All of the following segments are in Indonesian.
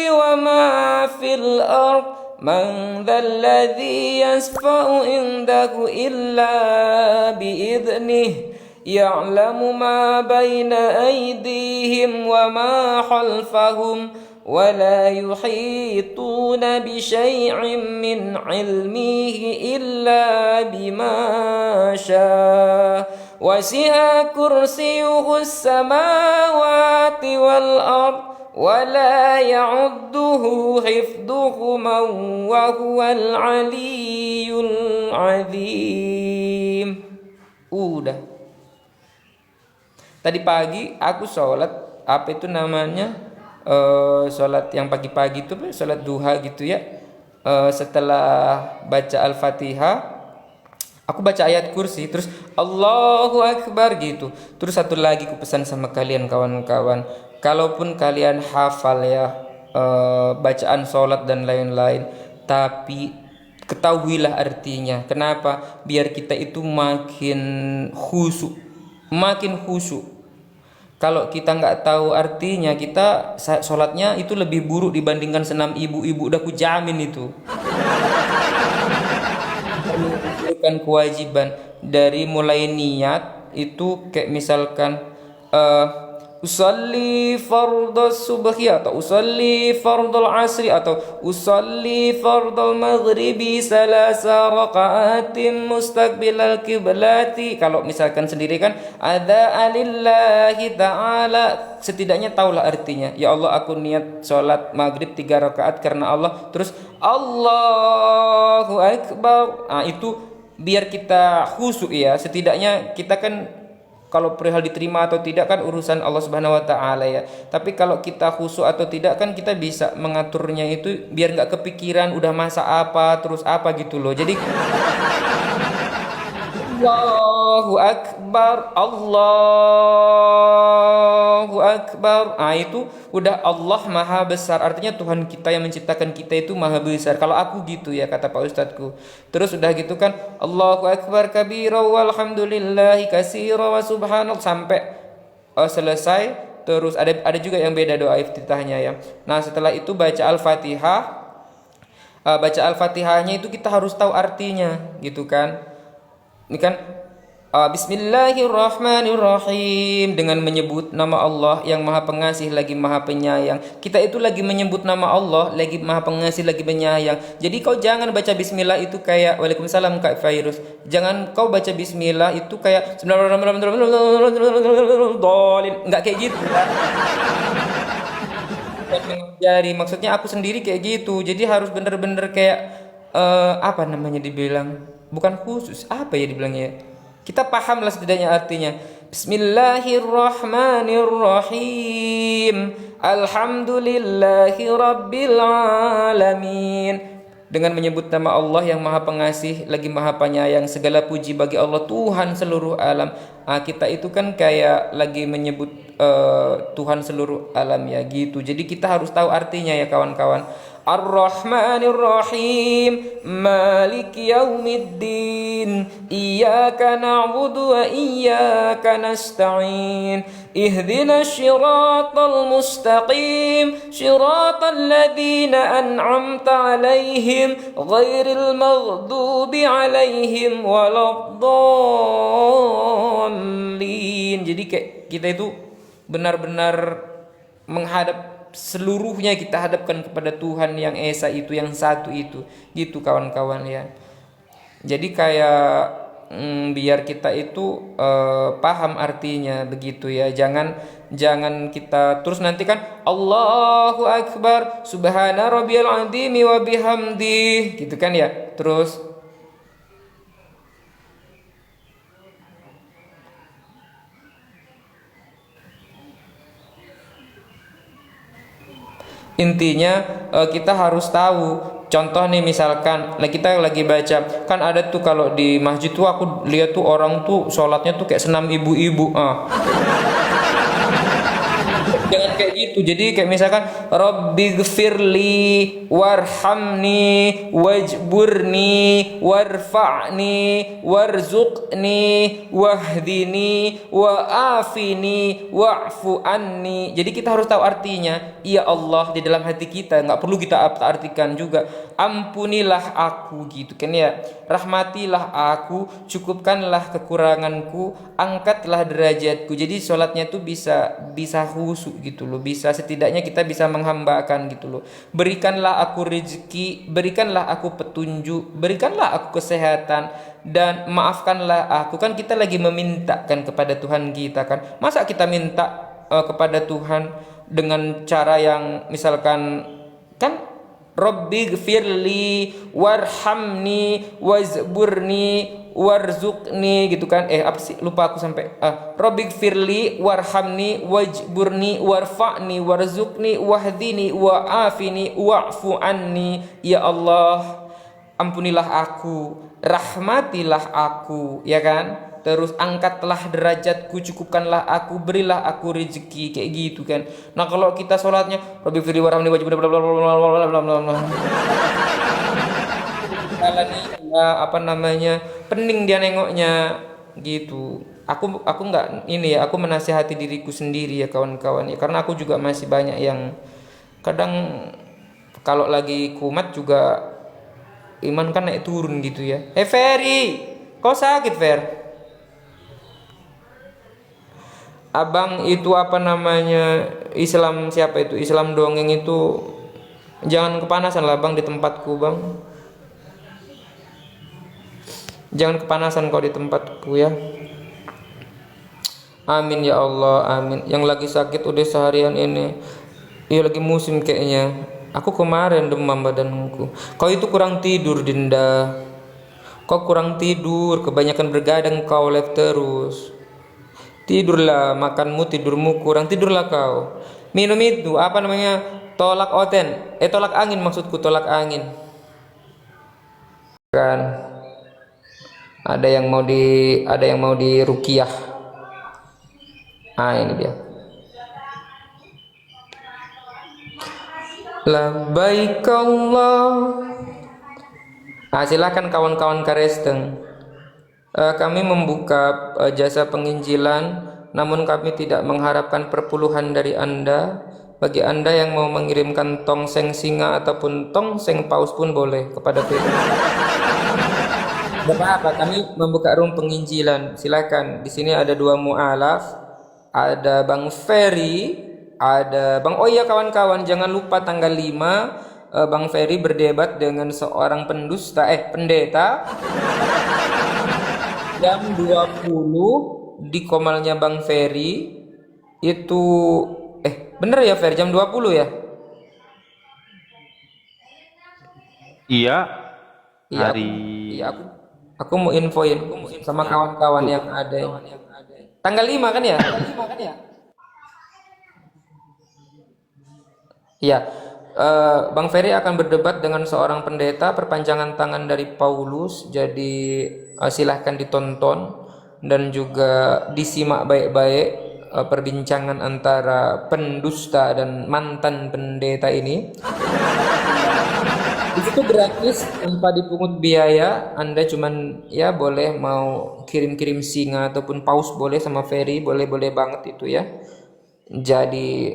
وما في الأرض من ذا الذي يشفع عنده إلا بإذنه يعلم ما بين أيديهم وما خلفهم ولا يحيطون بشيء من علمه إلا بما شاء وسع كرسيه السماوات والأرض ولا يعده حفظهما وهو العلي العظيم. Udah. Tadi pagi aku sholat apa itu namanya, sholat yang pagi-pagi itu sholat duha gitu ya. Setelah baca Al-Fatihah aku baca ayat kursi terus Allahu Akbar gitu. Terus satu lagi ku pesan sama kalian kawan-kawan, kalaupun kalian hafal ya bacaan sholat dan lain-lain, tapi ketahuilah artinya. Kenapa? Biar kita itu makin khusyuk, makin khusyuk. Kalau kita nggak tahu artinya, kita sholatnya itu lebih buruk dibandingkan senam ibu-ibu. Udah ku jamin itu. Menunjukkan kewajiban dari mulai niat itu kayak misalkan usalli fardhu subhi atau usalli fardhu asri atau usalli fardhu maghribi salasa raka'atin mustaqbilal qiblati. Kalau misalkan sendiri kan ada alillahi ta'ala, setidaknya tahulah artinya. Ya Allah, aku niat sholat maghrib 3 rakaat karena Allah. Terus Allahu Akbar. Itu biar kita khusyuk ya. Setidaknya kita kan kalau perihal diterima atau tidak kan urusan Allah Subhanahu wa taala ya. Tapi kalau kita khusyuk atau tidak kan kita bisa mengaturnya itu biar nggak kepikiran udah masa apa terus apa gitu loh. Jadi Allahu Akbar, Allahu Akbar. Itu udah Allah Maha Besar. Artinya Tuhan kita yang menciptakan kita itu Maha Besar. Kalau aku gitu ya kata Pak Ustadku. Terus udah gitu kan Allahu Akbar kabira walhamdulillahi katsira wa subhanallah sampai selesai. Terus ada juga yang beda doa iftitahnya ya. Nah, setelah itu baca Al-Fatihah. Baca Al-Fatihahnya itu kita harus tahu artinya gitu kan. Ini kan Bismillahirrahmanirrahim, dengan menyebut nama Allah yang Maha Pengasih lagi Maha Penyayang. Kita itu lagi menyebut nama Allah lagi Maha Pengasih lagi Penyayang. Jadi kau jangan baca Bismillah itu kayak Waalaikumsalam Kak Fairuz. Jangan kau baca Bismillah itu kayak Bismillahirrahmanirrahim. Enggak kayak gitu kan. Jadi maksudnya aku sendiri kayak gitu. Jadi harus bener-bener kayak apa namanya dibilang, bukan khusus, apa ya dibilangnya, kita paham lah setidaknya artinya. Bismillahirrahmanirrahim, alhamdulillahi rabbil alamin. Dengan menyebut nama Allah yang Maha Pengasih lagi Maha Penyayang, segala puji bagi Allah Tuhan seluruh alam. Kita itu kan kayak lagi menyebut Tuhan seluruh alam ya gitu. Jadi kita harus tahu artinya ya kawan-kawan. Ar-Rahmanir-Rahim, Maliki Yaumiddin, Iyyaka na'budu wa iyyaka nasta'in, Ihdinas Shiratal Mustaqim, Shiratal ladzina an'amta 'alaihim, ghairil maghdubi 'alaihim waladdallin. Jadi kayak kita itu benar-benar menghadap, seluruhnya kita hadapkan kepada Tuhan yang Esa itu, yang satu itu, gitu kawan-kawan ya. Jadi kayak biar kita itu paham artinya begitu ya. Jangan kita terus nanti kan Allahu Akbar subhana rabbiyal azimi wa bihamdi gitu kan ya. Terus intinya kita harus tahu. Contoh nih misalkan kita lagi baca, kan ada tuh kalau di masjid tuh aku lihat tuh orang tuh sholatnya tuh kayak senam ibu-ibu. Jangan kayak gitu. Jadi kayak misalkan Rabbighfirli warhamni wajburni warfa'ni warzuqni wahdini wa'afini wa'fu anni. Jadi kita harus tahu artinya. Ya Allah di dalam hati kita, nggak perlu kita artikan juga. Ampunilah aku gitu kan ya. Rahmatilah aku, cukupkanlah kekuranganku, angkatlah derajatku. Jadi sholatnya tuh bisa khusyuk gitu loh. Bisa setidaknya kita bisa menghambakan gitu loh. Berikanlah aku rezeki, berikanlah aku petunjuk, berikanlah aku kesehatan, dan maafkanlah aku. Kan kita lagi memintakan kepada Tuhan kita kan. Masa kita minta kepada Tuhan dengan cara yang misalkan kan Rabbighfirli warhamni wazburni warzuqni gitu kan. Apa sih, lupa aku sampai Rabbighfirli warhamni wajburni warfa'ni warzuqni wahdini wa'afini wa'fu anni. Ya Allah, ampunilah aku, rahmatilah aku, ya kan? Terus angkatlah derajatku, cukupkanlah aku, berilah aku rezeki, kayak gitu kan. Nah kalau kita sholatnya Rabbighfirli warhamni wajibni apa namanya, pening dia nengoknya gitu. Aku nggak ini ya, aku menasihati diriku sendiri ya kawan-kawan ya, karena aku juga masih banyak yang kadang kalau lagi kumat juga iman kan naik turun gitu ya. Ferry, kau sakit Fer? Abang itu apa namanya, Islam siapa itu, Islam dongeng itu jangan kepanasan lah bang di tempatku bang. Jangan kepanasan kau di tempatku ya. Amin ya Allah, amin. Yang lagi sakit udah seharian ini, iya lagi musim kayaknya. Aku kemarin demam badanku. Kau itu kurang tidur Dinda. Kau kurang tidur, kebanyakan bergadang kau live terus. Tidurlah, makanmu tidurmu kurang, tidurlah kau. Minum itu apa namanya, tolak oten, tolak angin, maksudku tolak angin. Kan ada yang mau di ruqyah. Ini dia. Labbaik Allah. Silakan kawan-kawan Karesteng. Kami membuka jasa penginjilan, namun kami tidak mengharapkan perpuluhan dari Anda. Bagi Anda yang mau mengirimkan tongseng singa ataupun tongseng paus pun boleh kepada kita. Apa? Kami membuka room penginjilan. Silakan. Di sini ada 2 mualaf, ada Bang Ferry, ada Bang. Oh iya kawan-kawan, jangan lupa tanggal 5 Bang Ferry berdebat dengan seorang pendeta jam 20 di komalnya Bang Ferry itu. Bener ya Fer, jam 20 ya? Iya. Iya, aku mau infoin sama kawan-kawan yang ada. Tanggal 5 kan ya? Iya. Bang Ferry akan berdebat dengan seorang pendeta, perpanjangan tangan dari Paulus. Jadi silahkan ditonton dan juga disimak baik-baik perbincangan antara pendusta dan mantan pendeta ini. Itu gratis tanpa dipungut biaya. Anda cuman ya boleh mau kirim-kirim singa ataupun paus boleh sama Ferry, boleh banget itu ya. Jadi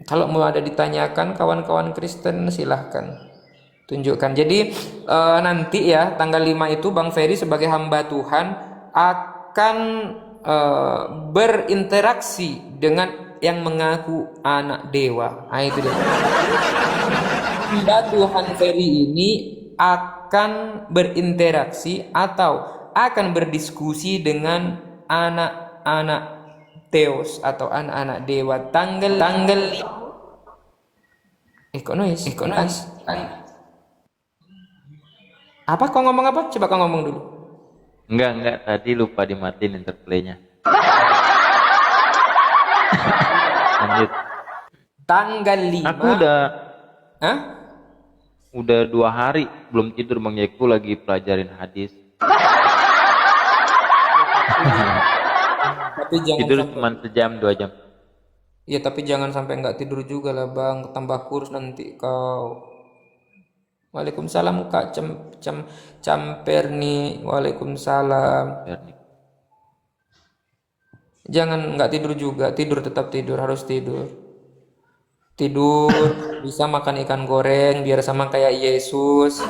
kalau mau ada ditanyakan kawan-kawan Kristen silahkan tunjukkan. Jadi nanti ya tanggal 5 itu Bang Ferry sebagai hamba Tuhan akan berinteraksi dengan yang mengaku anak dewa. Itu dia. Hamba Tuhan Ferry ini akan berinteraksi atau akan berdiskusi dengan anak-anak Theos atau anak-anak dewa tanggal kok noise. Apa kau ngomong apa? Coba kau ngomong dulu. Enggak, tadi lupa dimatiin interplaynya. Lanjut. Tanggal 5. Aku udah 2 hari belum tidur Bang Yeku, lagi pelajarin hadis. Tapi jangan tidur cuma sejam 2 jam. Ya tapi jangan sampai nggak tidur juga lah bang, tambah kurus nanti kau. Waalaikumsalam kak Camperni. Waalaikumsalam. Berni? Jangan nggak tidur juga, tidur tetap tidur, harus tidur. Tidur, bisa makan ikan goreng biar sama kayak Yesus.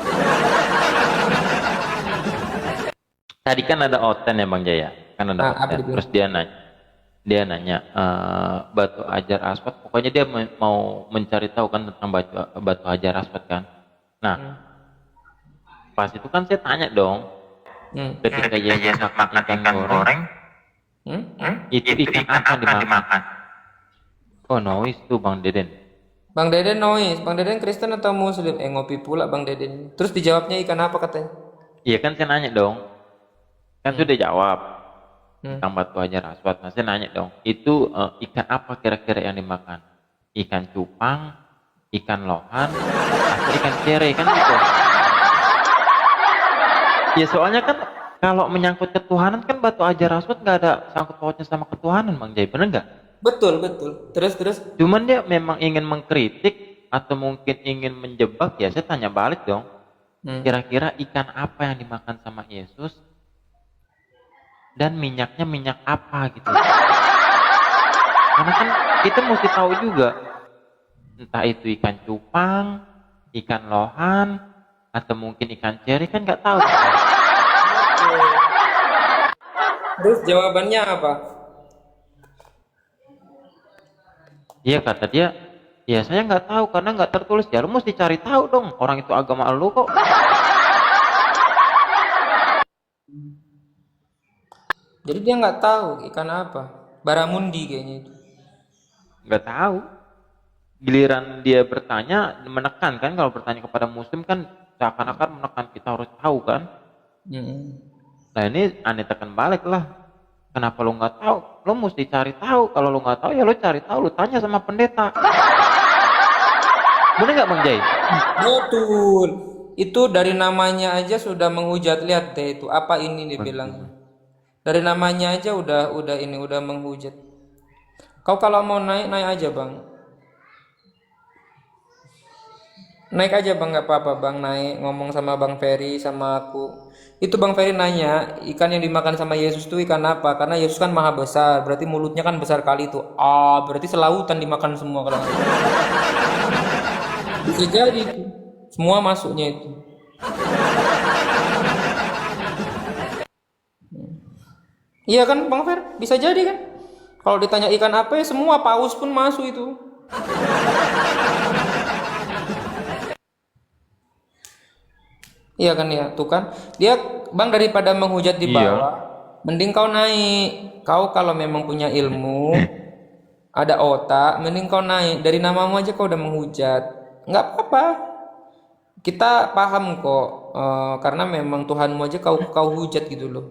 Tadi kan ada Oten ya Bang Jaya, kan ada Nah, apa Oten. dibilang? Terus dia nanya batu hajar aswad. Pokoknya dia mau mencari tahu kan tentang batu hajar aswad kan. Nah, pas itu kan saya tanya dong, Hmm. ketika Yesus makan ikan goreng, itu ikan apa yang dimakan? Oh noise tuh Bang Deden. Bang Deden noise, Bang Deden Kristen atau Muslim? Ngopi pula Bang Deden. Terus dijawabnya ikan apa katanya? Iya kan saya nanya dong, kan sudah jawab Hmm. tentang batu hajar aswad. Nah saya nanya dong, itu ikan apa kira-kira yang dimakan? Ikan cupang, ikan lohan, atau ikan cere kan gitu? Ya soalnya kan kalau menyangkut ketuhanan kan batu hajar aswad nggak ada sangkut pautnya sama ketuhanan Bang Jai, bener nggak? Betul, betul. Terus. Cuman dia memang ingin mengkritik atau mungkin ingin menjebak, ya saya tanya balik dong. Hmm. Kira-kira ikan apa yang dimakan sama Yesus dan minyaknya minyak apa gitu. Karena kan kita mesti tahu juga, entah itu ikan cupang, ikan lohan, atau mungkin ikan ceri kan nggak tahu. Terus jawabannya apa? Iya kata dia, ya saya nggak tahu karena nggak tertulis. Ya lu mesti cari tahu dong, orang itu agama lu kok. Jadi dia nggak tahu ikan apa. Baramundi kayaknya itu. Nggak tahu. Giliran dia bertanya, menekan kan, kalau bertanya kepada muslim kan seakan-akan menekan kita harus tahu kan. Hmm. Nah ini aneh tekan balik lah. Kenapa lu nggak tahu? Lu mesti cari tahu. Kalau lu nggak tahu ya lu cari tahu. Lu tanya sama pendeta. Bener nggak Bang Jai? Betul. Itu dari namanya aja sudah menghujat. Lihat deh itu apa ini dibilang. Dari namanya aja udah menghujat. Kau kalau mau naik naik aja bang. Naik aja bang, nggak apa-apa bang, naik ngomong sama bang Ferry sama aku. Itu bang Ferry nanya ikan yang dimakan sama Yesus itu ikan apa? Karena Yesus kan maha besar, berarti mulutnya kan besar kali itu. Berarti selautan dimakan semua kalau bisa jadi itu. Semua masuknya itu. Iya kan bang Fer, bisa jadi kan? Kalau ditanya ikan apa ya semua paus pun masuk itu. Iya kan ya, tuh kan. Dia bang daripada menghujat di bawah, mending kau naik. Kau kalau memang punya ilmu, ada otak, mending kau naik. Dari namamu aja kau udah menghujat. Nggak apa-apa. Kita paham kok, karena memang Tuhanmu aja kau hujat gitu loh.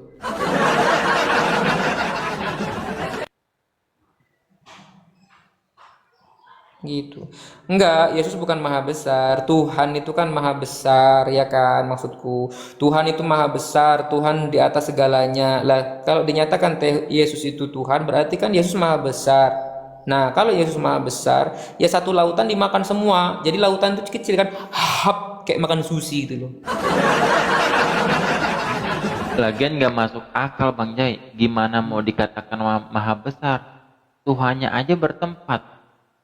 Gitu. Enggak, Yesus bukan maha besar. Tuhan itu kan maha besar, ya kan maksudku. Tuhan itu maha besar, Tuhan di atas segalanya. Lah, kalau dinyatakan Yesus itu Tuhan, berarti kan Yesus maha besar. Nah, kalau Yesus maha besar, ya satu lautan dimakan semua. Jadi lautan itu kecil kan, kayak makan sushi gitu loh. Lagian nggak masuk akal Bang Jai. Gimana mau dikatakan maha besar? Tuhannya aja bertempat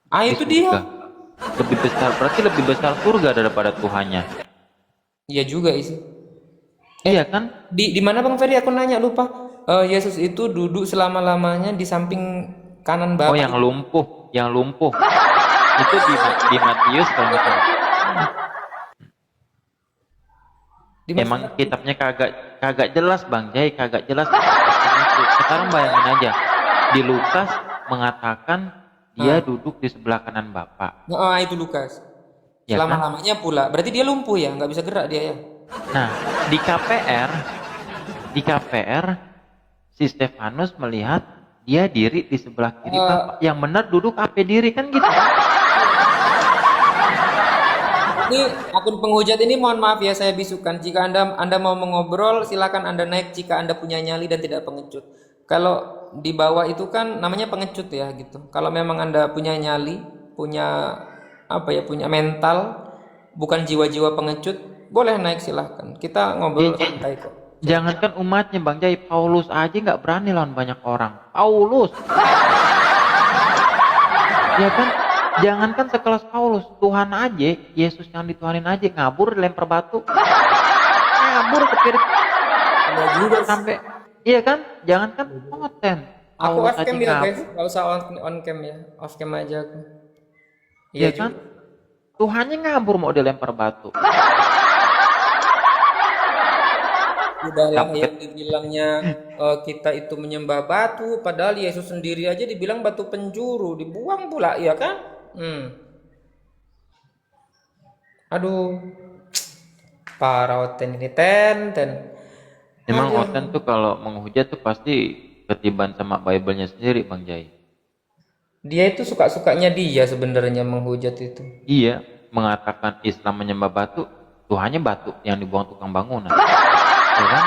di Itu surga. dia. Lebih besar, berarti lebih besar surga daripada Tuhannya. Iya juga sih. Iya kan? Di mana Bang Ferry? Aku nanya lupa. Yesus itu duduk selama-lamanya di samping kanan Oh Bapa. yang lumpuh. Itu di Matius kalau nggak salah. Emang kitabnya kagak jelas Bang Jai, kagak jelas. Sekarang bayangin aja, di Lukas mengatakan dia duduk di sebelah kanan Bapa. Itu Lukas. Ya kan? Selama-lamanya pula. Berarti dia lumpuh ya, nggak bisa gerak dia ya. Nah, di KPR si Stefanus melihat dia diri di sebelah kiri Bapa. Yang benar duduk apa diri kan gitu. Ini akun penghujat ini mohon maaf ya saya bisukan. Jika Anda mau mengobrol silakan Anda naik jika Anda punya nyali dan tidak pengecut. Kalau di bawah itu kan namanya pengecut ya gitu. Kalau memang Anda punya nyali, punya apa ya, punya mental, bukan jiwa-jiwa pengecut, boleh naik silahkan. Kita Ya, ngobrol santai kok. jangankan umatnya Bang Jai, Paulus aja nggak berani lawan banyak orang. Paulus, ya kan? Jangankan sekelas Paulus, Tuhan aja, Yesus yang dituhanin aja ngabur lempar batu, ngabur ke piring Ada juga sih. sampai, iya kan? Jangankan konten, Aku Paulus off aja cam ya guys, ngabur, nggak usah on cam ya, off cam aja aku. Iya iya kan? juga. Tuhannya ngabur mau dilempar batu. Udahlah Sampai yang dibilangnya kita itu menyembah batu, padahal Yesus sendiri aja dibilang batu penjuru, dibuang pula, ya kan? Aduh, parah Oten ini ten. memang Aduh, Oten tuh kalau menghujat tuh pasti ketiban sama Bible-nya sendiri Bang Jai. dia itu suka-sukanya dia sebenarnya menghujat itu. Iya, mengatakan Islam menyembah batu, Tuhannya batu yang dibuang tukang bangunan. Ya kan?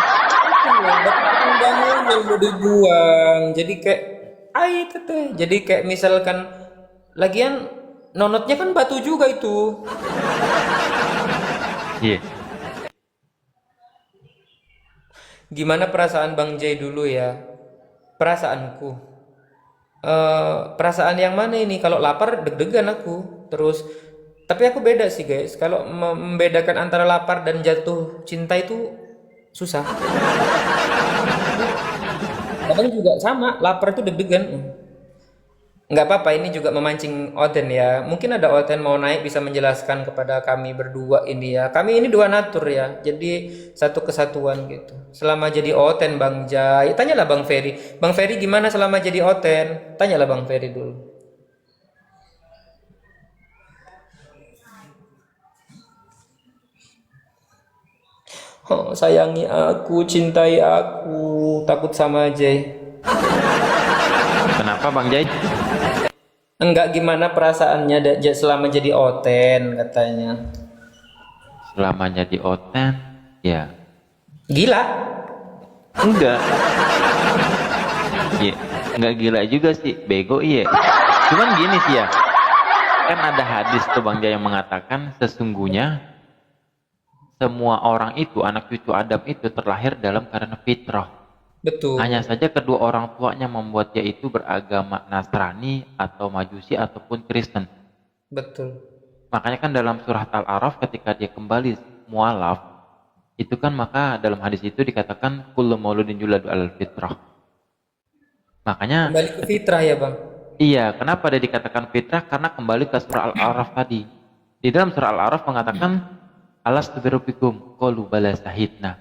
Itu loh, batu bangunan yang mau dibuang. Jadi kayak, itu teh. Jadi kayak misalkan, lagian nonotnya kan batu juga itu. Iya. Gimana perasaan Bang Jay dulu ya? Perasaanku. Perasaan yang mana ini? Kalau lapar deg-degan aku. Terus, tapi aku beda sih guys. Kalau membedakan antara lapar dan jatuh cinta itu susah. Kadang juga sama, lapar itu deg-degan. Nggak apa-apa, ini juga memancing Oten ya. Mungkin ada Oten mau naik bisa menjelaskan kepada kami berdua ini ya. Kami ini dua natur ya, jadi satu kesatuan gitu. Selama jadi Oten Bang Jai, tanyalah Bang Ferry. Bang Ferry gimana selama jadi Oten? Tanyalah Bang Ferry dulu. Oh, sayangi aku, cintai aku, takut sama Jai. Kenapa Bang Jai? Enggak, gimana perasaannya selama jadi Oten katanya. Selama jadi Oten, ya Gila. enggak. Iya, enggak gila juga sih, bego iya. Cuman gini sih ya, kan ada hadis tuh Bang Jai yang mengatakan sesungguhnya semua orang itu, anak cucu Adam itu terlahir dalam keadaan fitrah. Betul. Hanya saja kedua orang tuanya membuat dia itu beragama Nasrani atau Majusi ataupun Kristen. Betul. Makanya kan dalam surah Al-A'raf ketika dia kembali mualaf, itu kan maka dalam hadis itu dikatakan kullu mauludin yuladu alal fitrah. Makanya Kembali ke fitrah ya Bang. iya, kenapa dia dikatakan fitrah? Karena kembali ke surah Al-A'raf tadi. Di dalam surah Al-A'raf mengatakan alastu birabbikum qalu bala sahidna.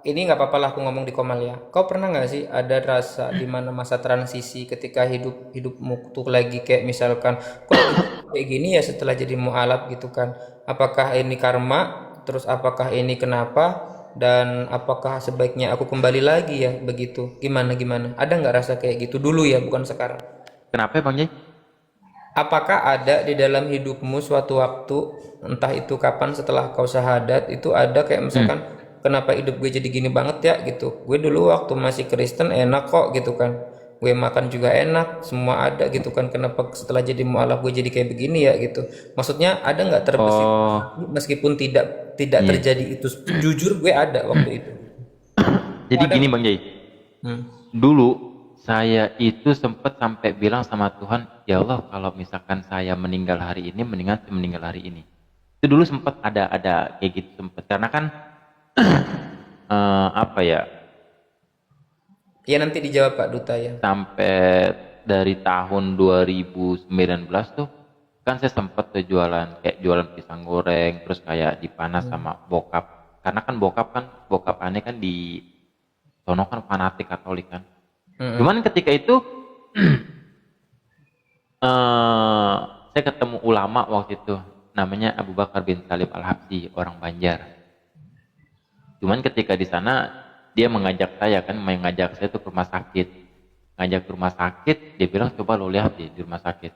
Ini nggak apa-apa lah aku ngomong di Komal ya. Kau pernah nggak sih ada rasa di mana masa transisi ketika hidupmu tuh lagi kayak misalkan kok kayak gini ya setelah jadi mualaf gitu kan? Apakah ini karma? Terus apakah ini kenapa? Dan apakah sebaiknya aku kembali lagi ya begitu? Gimana? Ada nggak rasa kayak gitu dulu ya, bukan sekarang? Kenapa ya Bang Jai? Apakah ada di dalam hidupmu suatu waktu, entah itu kapan setelah kau syahadat, itu ada kayak misalkan, kenapa hidup gue jadi gini banget ya gitu. Gue dulu waktu masih Kristen enak kok gitu kan. Gue makan juga enak, semua ada gitu kan. Kenapa setelah jadi mualaf gue jadi kayak begini ya gitu. Maksudnya ada nggak terbesit, Oh, meskipun tidak terjadi itu. Jujur gue ada waktu itu. jadi Ada. gini Bang Jai. Hmm. Dulu saya itu sempat sampai bilang sama Tuhan, ya Allah kalau misalkan saya meninggal hari ini, mendingan saya meninggal hari ini. Itu dulu sempat ada kayak gitu sempat. Karena kan apa ya, Ya nanti dijawab Pak Duta ya. sampai dari tahun 2019 tuh kan saya sempat tuh jualan kayak jualan pisang goreng terus kayak dipanas sama bokap karena kan bokap aneh kan di sono kan fanatik Katolik kan. Cuman ketika itu saya ketemu ulama waktu itu namanya Abu Bakar bin Salim Al-Habsyi, orang Banjar. Cuman ketika di sana dia mengajak saya tuh ke rumah sakit. Ngajak ke rumah sakit, dia bilang coba lo lihat di rumah sakit.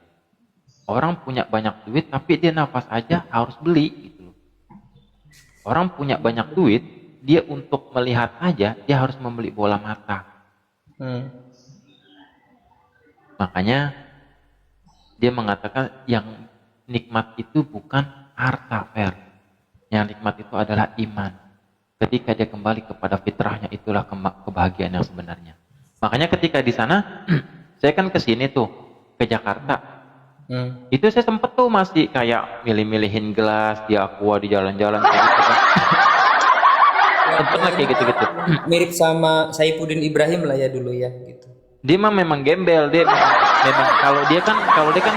Orang punya banyak duit tapi dia nafas aja harus beli gitu loh. Orang punya banyak duit, dia untuk melihat aja dia harus membeli bola mata. Hmm. Makanya dia mengatakan yang nikmat itu bukan harta, Fer. Yang nikmat itu adalah iman. Ketika dia kembali kepada fitrahnya, itulah kebahagiaan yang sebenarnya. Makanya ketika di sana saya kan kesini tuh ke Jakarta. Itu saya sempet tuh masih kayak milih-milihin gelas di Aqua di jalan-jalan kayak gitu kan. Sempet lah kayak gitu-gitu. Mirip sama Saifuddin Ibrahim lah ya dulu ya gitu. Dia mah memang gembel, dia memang kalau dia kan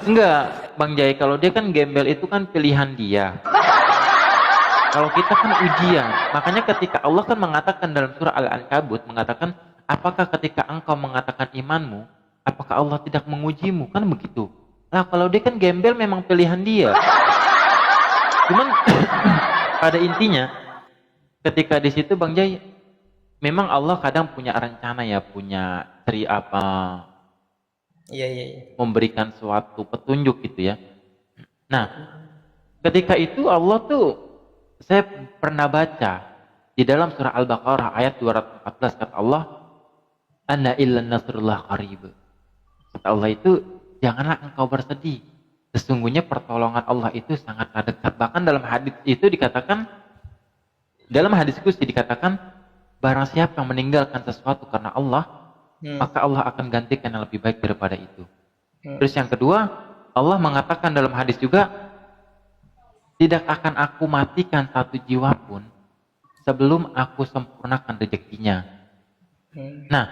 enggak, Bang Jai, kalau dia kan gembel itu kan pilihan dia. Kalau kita kan ujian. Makanya ketika Allah kan mengatakan dalam surah Al-Ankabut mengatakan, apakah ketika engkau mengatakan imanmu, apakah Allah tidak mengujimu? Kan begitu. Nah, kalau dia kan gembel memang pilihan dia. Cuman pada intinya ketika di situ Bang Jai, memang Allah kadang punya rencana ya, punya Iya. memberikan suatu petunjuk gitu ya. Nah, ketika itu Allah tuh, saya pernah baca di dalam surah Al-Baqarah ayat 214 kata Allah, "Anna illa nasrullah qarib." Kata Allah itu, janganlah engkau bersedih. Sesungguhnya pertolongan Allah itu sangatlah dekat. Bahkan dalam hadis itu dikatakan, dalam hadis kursi dikatakan, barang siapa yang meninggalkan sesuatu karena Allah, maka Allah akan gantikan yang lebih baik daripada itu. Terus yang kedua, Allah mengatakan dalam hadis juga, tidak akan aku matikan satu jiwa pun sebelum aku sempurnakan rezekinya. Nah,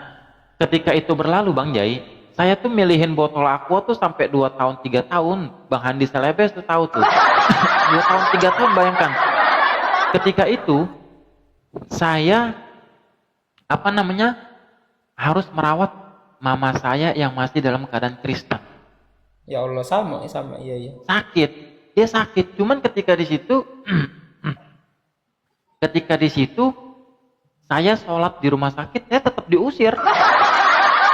ketika itu berlalu Bang Jai, saya tuh milihin botol Aqua tuh sampai 2 tahun 3 tahun. Bang Handi Selebes tuh tahu tuh. 2 tahun 3 tahun, bayangkan. Ketika itu saya harus merawat mama saya yang masih dalam keadaan Kristen. Ya Allah, sama iya. Sakit, dia sakit. Cuman ketika di situ saya sholat di rumah sakit, saya tetap diusir.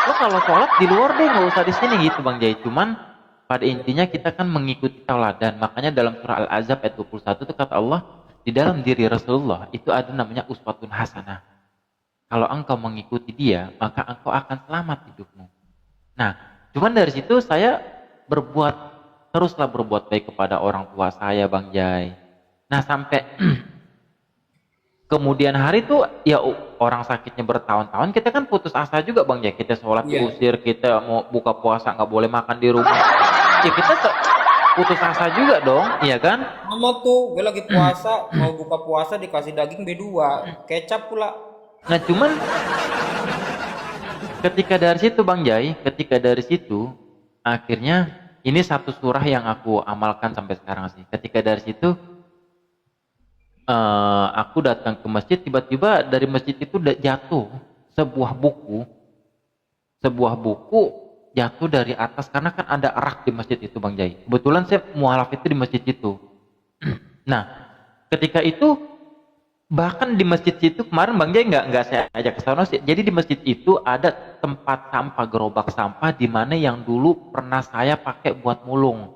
Lo kalau sholat di luar deh, nggak usah di sini gitu Bang Jai. Cuman pada intinya kita kan mengikuti tauladan. Makanya dalam surah Al-Ahzab ayat 21 itu kata Allah, di dalam diri Rasulullah itu ada namanya uswatun hasanah. Kalau engkau mengikuti dia, maka engkau akan selamat hidupmu. Nah, cuman dari situ saya teruslah berbuat baik kepada orang tua saya Bang Jai. Nah, sampai kemudian hari tuh ya orang sakitnya bertahun-tahun, kita kan putus asa juga Bang Jai. Kita sholat diusir, kita mau buka puasa nggak boleh makan di rumah. Ya kita putus asa juga dong, iya kan? Mama tuh, gue lagi puasa, mau buka puasa dikasih daging B2, kecap pula. Nah cuman ketika dari situ Bang Jai, akhirnya ini satu surah yang aku amalkan sampai sekarang sih. Ketika dari situ aku datang ke masjid, tiba-tiba dari masjid itu jatuh sebuah buku jatuh dari atas, karena kan ada rak di masjid itu Bang Jai. Kebetulan saya mualaf itu di masjid itu. Nah, ketika itu bahkan di masjid itu kemarin Bang Jai nggak saya ajak ke sana sih. Jadi di masjid itu ada tempat sampah, gerobak sampah di mana yang dulu pernah saya pakai buat mulung.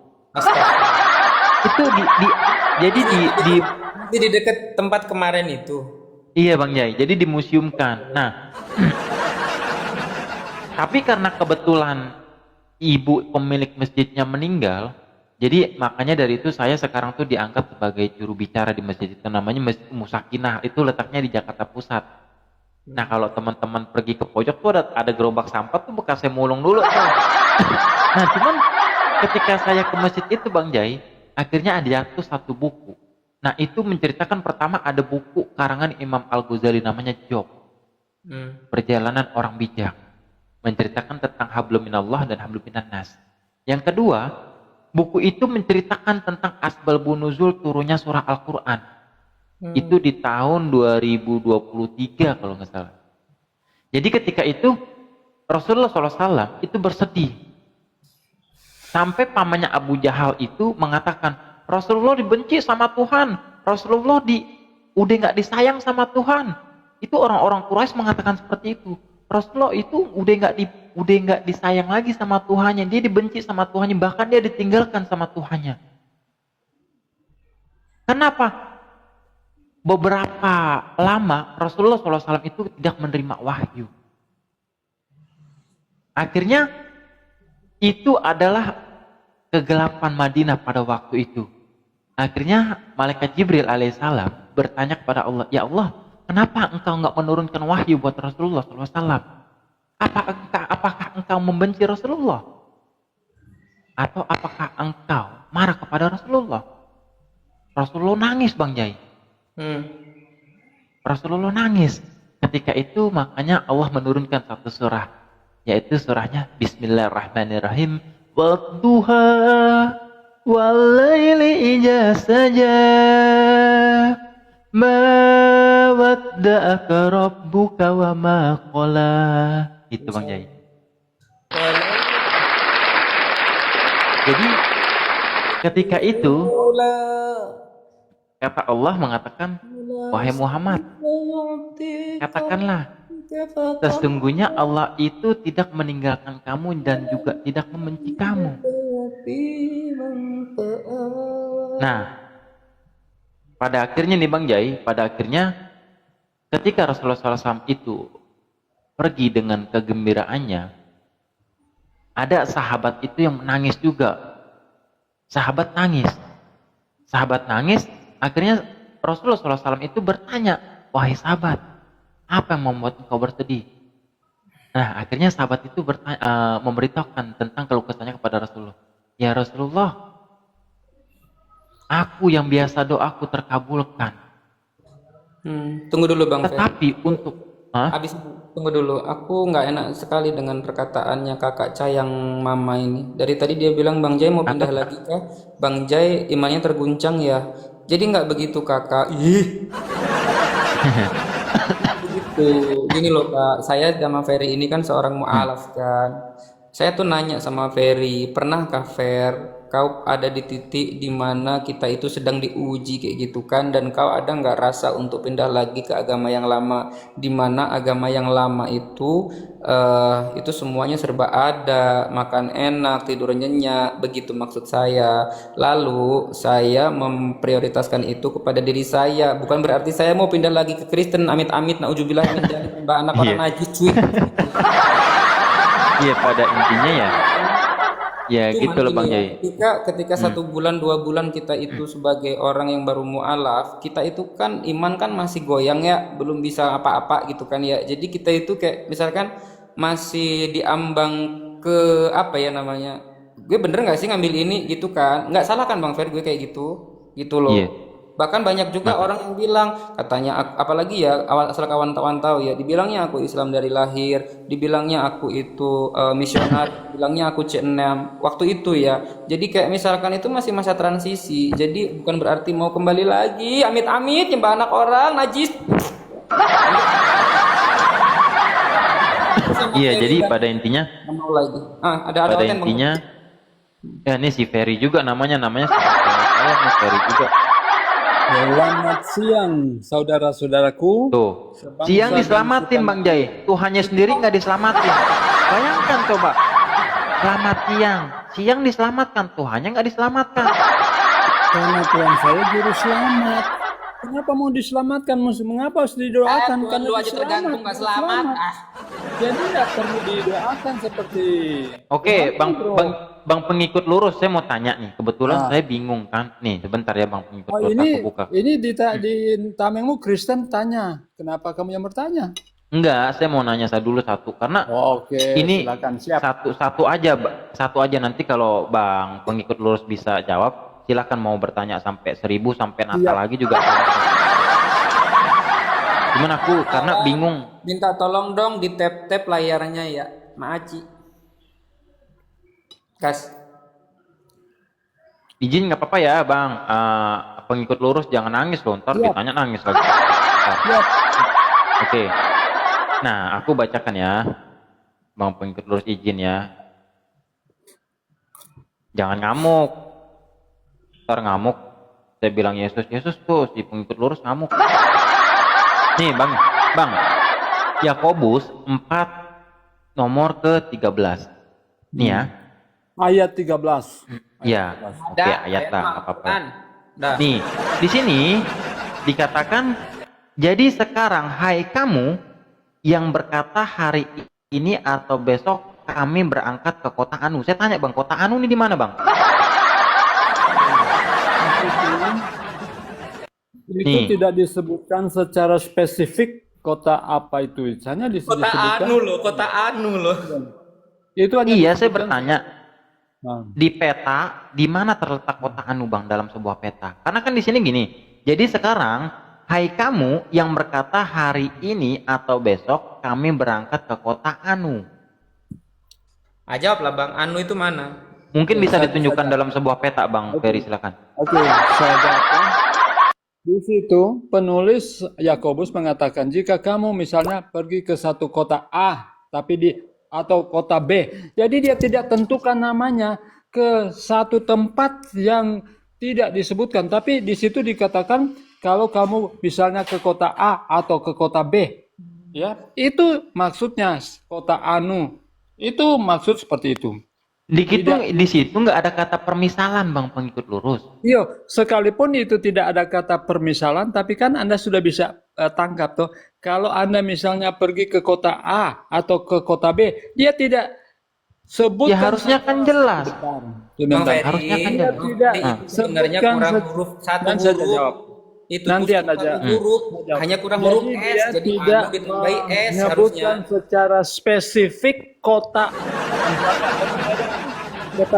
Itu jadi di dekat tempat kemarin itu. Iya Bang Jai, jadi dimuseumkan. Nah, tapi karena kebetulan ibu pemilik masjidnya meninggal, jadi makanya dari itu saya sekarang tuh diangkat sebagai juru bicara di masjid itu, namanya Masjid Musakinah, itu letaknya di Jakarta Pusat. Nah kalau teman-teman pergi ke pojok tuh ada gerobak sampah tuh bekas saya mulung dulu tuh. Nah cuman ketika saya ke masjid itu Bang Jai, akhirnya ada jatuh satu buku. Nah itu menceritakan, pertama ada buku karangan Imam Al-Ghazali namanya Job, Perjalanan Orang Bijak, menceritakan tentang hablum minallah dan hablum minan nas. Yang kedua, buku itu menceritakan tentang asbabun nuzul turunnya surah Al-Quran. Itu di tahun 2023 kalau nggak salah. Jadi ketika itu Rasulullah SAW itu bersedih. Sampai pamannya Abu Jahal itu mengatakan, Rasulullah dibenci sama Tuhan. Rasulullah udah nggak disayang sama Tuhan. Itu orang-orang Quraisy mengatakan seperti itu. Rasulullah itu udah nggak disayang lagi sama Tuhannya. Dia dibenci sama Tuhannya, bahkan dia ditinggalkan sama Tuhannya. Kenapa? beberapa lama Rasulullah SAW itu tidak menerima wahyu. Akhirnya itu adalah kegelapan Madinah pada waktu itu. Akhirnya malaikat Jibril alaihissalam bertanya kepada Allah, ya Allah, kenapa engkau nggak menurunkan wahyu buat Rasulullah SAW? Apakah engkau membenci Rasulullah? Atau apakah engkau marah kepada Rasulullah? Rasulullah nangis, Bang Jai. Rasulullah nangis. Ketika itu makanya Allah menurunkan satu surah, yaitu surahnya Bismillahirrahmanirrahim. Wadduha walaili ija saja ma wadda'aka rabbuka wa ma qala. Itu Bang Jai. Jadi ketika itu kata Allah mengatakan, wahai Muhammad, katakanlah, sesungguhnya Allah itu tidak meninggalkan kamu dan juga tidak membenci kamu. Nah, pada akhirnya nih Bang Jai, pada akhirnya ketika Rasulullah SAW itu pergi dengan kegembiraannya, ada sahabat itu yang menangis juga. Sahabat nangis, akhirnya Rasulullah SAW itu bertanya, wahai sahabat, apa yang membuat engkau bersedih? Nah, akhirnya sahabat itu memberitahukan tentang keluh kesahnya kepada Rasulullah. Ya Rasulullah, aku yang biasa doaku terkabulkan. Tunggu dulu Bang Fer. Tetapi untuk Habis itu, tunggu dulu. Aku nggak enak sekali dengan perkataannya kakak Cayang Mama ini. Dari tadi dia bilang Bang Jai mau pindah lagi kah? Bang Jai imannya terguncang ya. Jadi nggak begitu kakak. Ih. Begitu. Gini loh kak, saya sama Ferry ini kan seorang mu'alaf kan. Saya tuh nanya sama Ferry, pernahkah Fer, kau ada di titik dimana kita itu sedang diuji kayak gitu kan, dan kau ada nggak rasa untuk pindah lagi ke agama yang lama, dimana agama yang lama itu semuanya serba ada, makan enak, tidur nyenyak, begitu maksud saya. Lalu saya memprioritaskan itu kepada diri saya, bukan berarti saya mau pindah lagi ke Kristen, amit-amit, nauzubillah min dzalik, mbak anak orang najis cuy. Iya, pada intinya ya Cuman gitu loh Bang gini ya, Jai. ketika 1 bulan 2 bulan kita itu sebagai orang yang baru mualaf, kita itu kan iman kan masih goyang ya, belum bisa apa-apa gitu kan ya. Jadi kita itu kayak misalkan masih diambang ke apa ya namanya, gue bener nggak sih ngambil ini gitu kan? Nggak salah kan Bang Fer, gue kayak gitu loh. Iya. Bahkan banyak juga orang yang bilang, katanya apalagi ya asal kawan-kawan tahu ya, dibilangnya aku Islam dari lahir, dibilangnya aku itu misioner, dibilangnya aku C6 waktu itu ya. Jadi kayak misalkan itu masih masa transisi, jadi bukan berarti mau kembali lagi amit-amit nyembah anak orang najis. Iya, jadi pada intinya Mau lagi. Ada pada konten, Bang? intinya ya ini si Ferry juga namanya saya nih Ferry juga. Selamat siang, saudara-saudaraku. Tuh, Sebangsa siang dan diselamatin setanah Bang Jai, Tuhannya sendiri nggak diselamatin. Bayangkan coba, selamat siang diselamatkan, Tuhannya nggak diselamatkan. Karena Tuhan saya juru selamat. Kenapa mau diselamatkan? Mengapa harus didoakan? Tuhan Karena lu aja tergantung nggak selamat. Jadi tidak perlu didoakan seperti. Oke, Tuhan, bro. Bang pengikut lurus, saya mau tanya nih. Kebetulan saya bingung kan. Nih, sebentar ya Bang pengikut Oh, lurus, aku buka. ini di tamengmu Kristen tanya. Kenapa kamu yang bertanya? Enggak, saya mau nanya dulu satu karena Oke, ini silakan siap. satu aja nanti kalau Bang pengikut lurus bisa jawab, silakan mau bertanya sampai 1000 sampai Natal lagi juga. Cuman aku karena bingung. Minta tolong dong di tap layarnya ya, Maaci. Kas. Izin nggak apa-apa ya Bang, pengikut lurus jangan nangis loh, ntar Siap. ditanya nangis lagi. Siap. Oke. Nah, aku bacakan ya. Bang pengikut lurus izin ya. Jangan ngamuk. Ntar ngamuk. Saya bilang Yesus tuh si pengikut lurus ngamuk. Nih Bang. Yakobus 4 nomor ke-13. Nih ya. Ayat 13. Iya. Oke, ayat lah, nggak apa-apa. Dah. Nih, di sini dikatakan, jadi sekarang hai kamu yang berkata hari ini atau besok kami berangkat ke kota Anu. Saya tanya bang, kota Anu ini di mana bang? Itu Nih. tidak disebutkan secara spesifik kota apa itu. Hanya Kota disebutkan. Anu loh, kota Anu loh. Itu hanya Iya, saya disebutkan. bertanya Nah, di peta di mana terletak kota Anu bang dalam sebuah peta? Karena kan di sini gini. Jadi sekarang hai kamu yang berkata hari ini atau besok kami berangkat ke kota Anu. Jawablah bang, Anu itu mana? Mungkin bisa Saya- ditunjukkan saya- dalam sebuah peta bang Ferry, silakan. Oke, saya jawabkan. Di situ penulis Yakobus mengatakan jika kamu misalnya pergi ke satu kota A atau kota B, jadi dia tidak tentukan namanya ke satu tempat yang tidak disebutkan, tapi di situ dikatakan kalau kamu misalnya ke kota A atau ke kota B, ya itu maksudnya kota Anu, itu maksud seperti itu. Di situ nggak ada kata permisalan bang pengikut lurus. Iya, sekalipun itu tidak ada kata permisalan, tapi kan Anda sudah bisa tangkap tuh. Kalau Anda misalnya pergi ke kota A atau ke kota B, dia tidak sebut. Ya harusnya kan jelas. Bang Ferry, Harusnya kan Dia jelas. tidak sebenarnya sebutkan kurang huruf satu dan saya huruf. jawab. Itu Nanti tuh Anda satu jawab. huruf, Jawab. hanya kurang Jadi huruf S, dia jadi tidak Anu ditambahi S harusnya. menyebutkan secara spesifik kota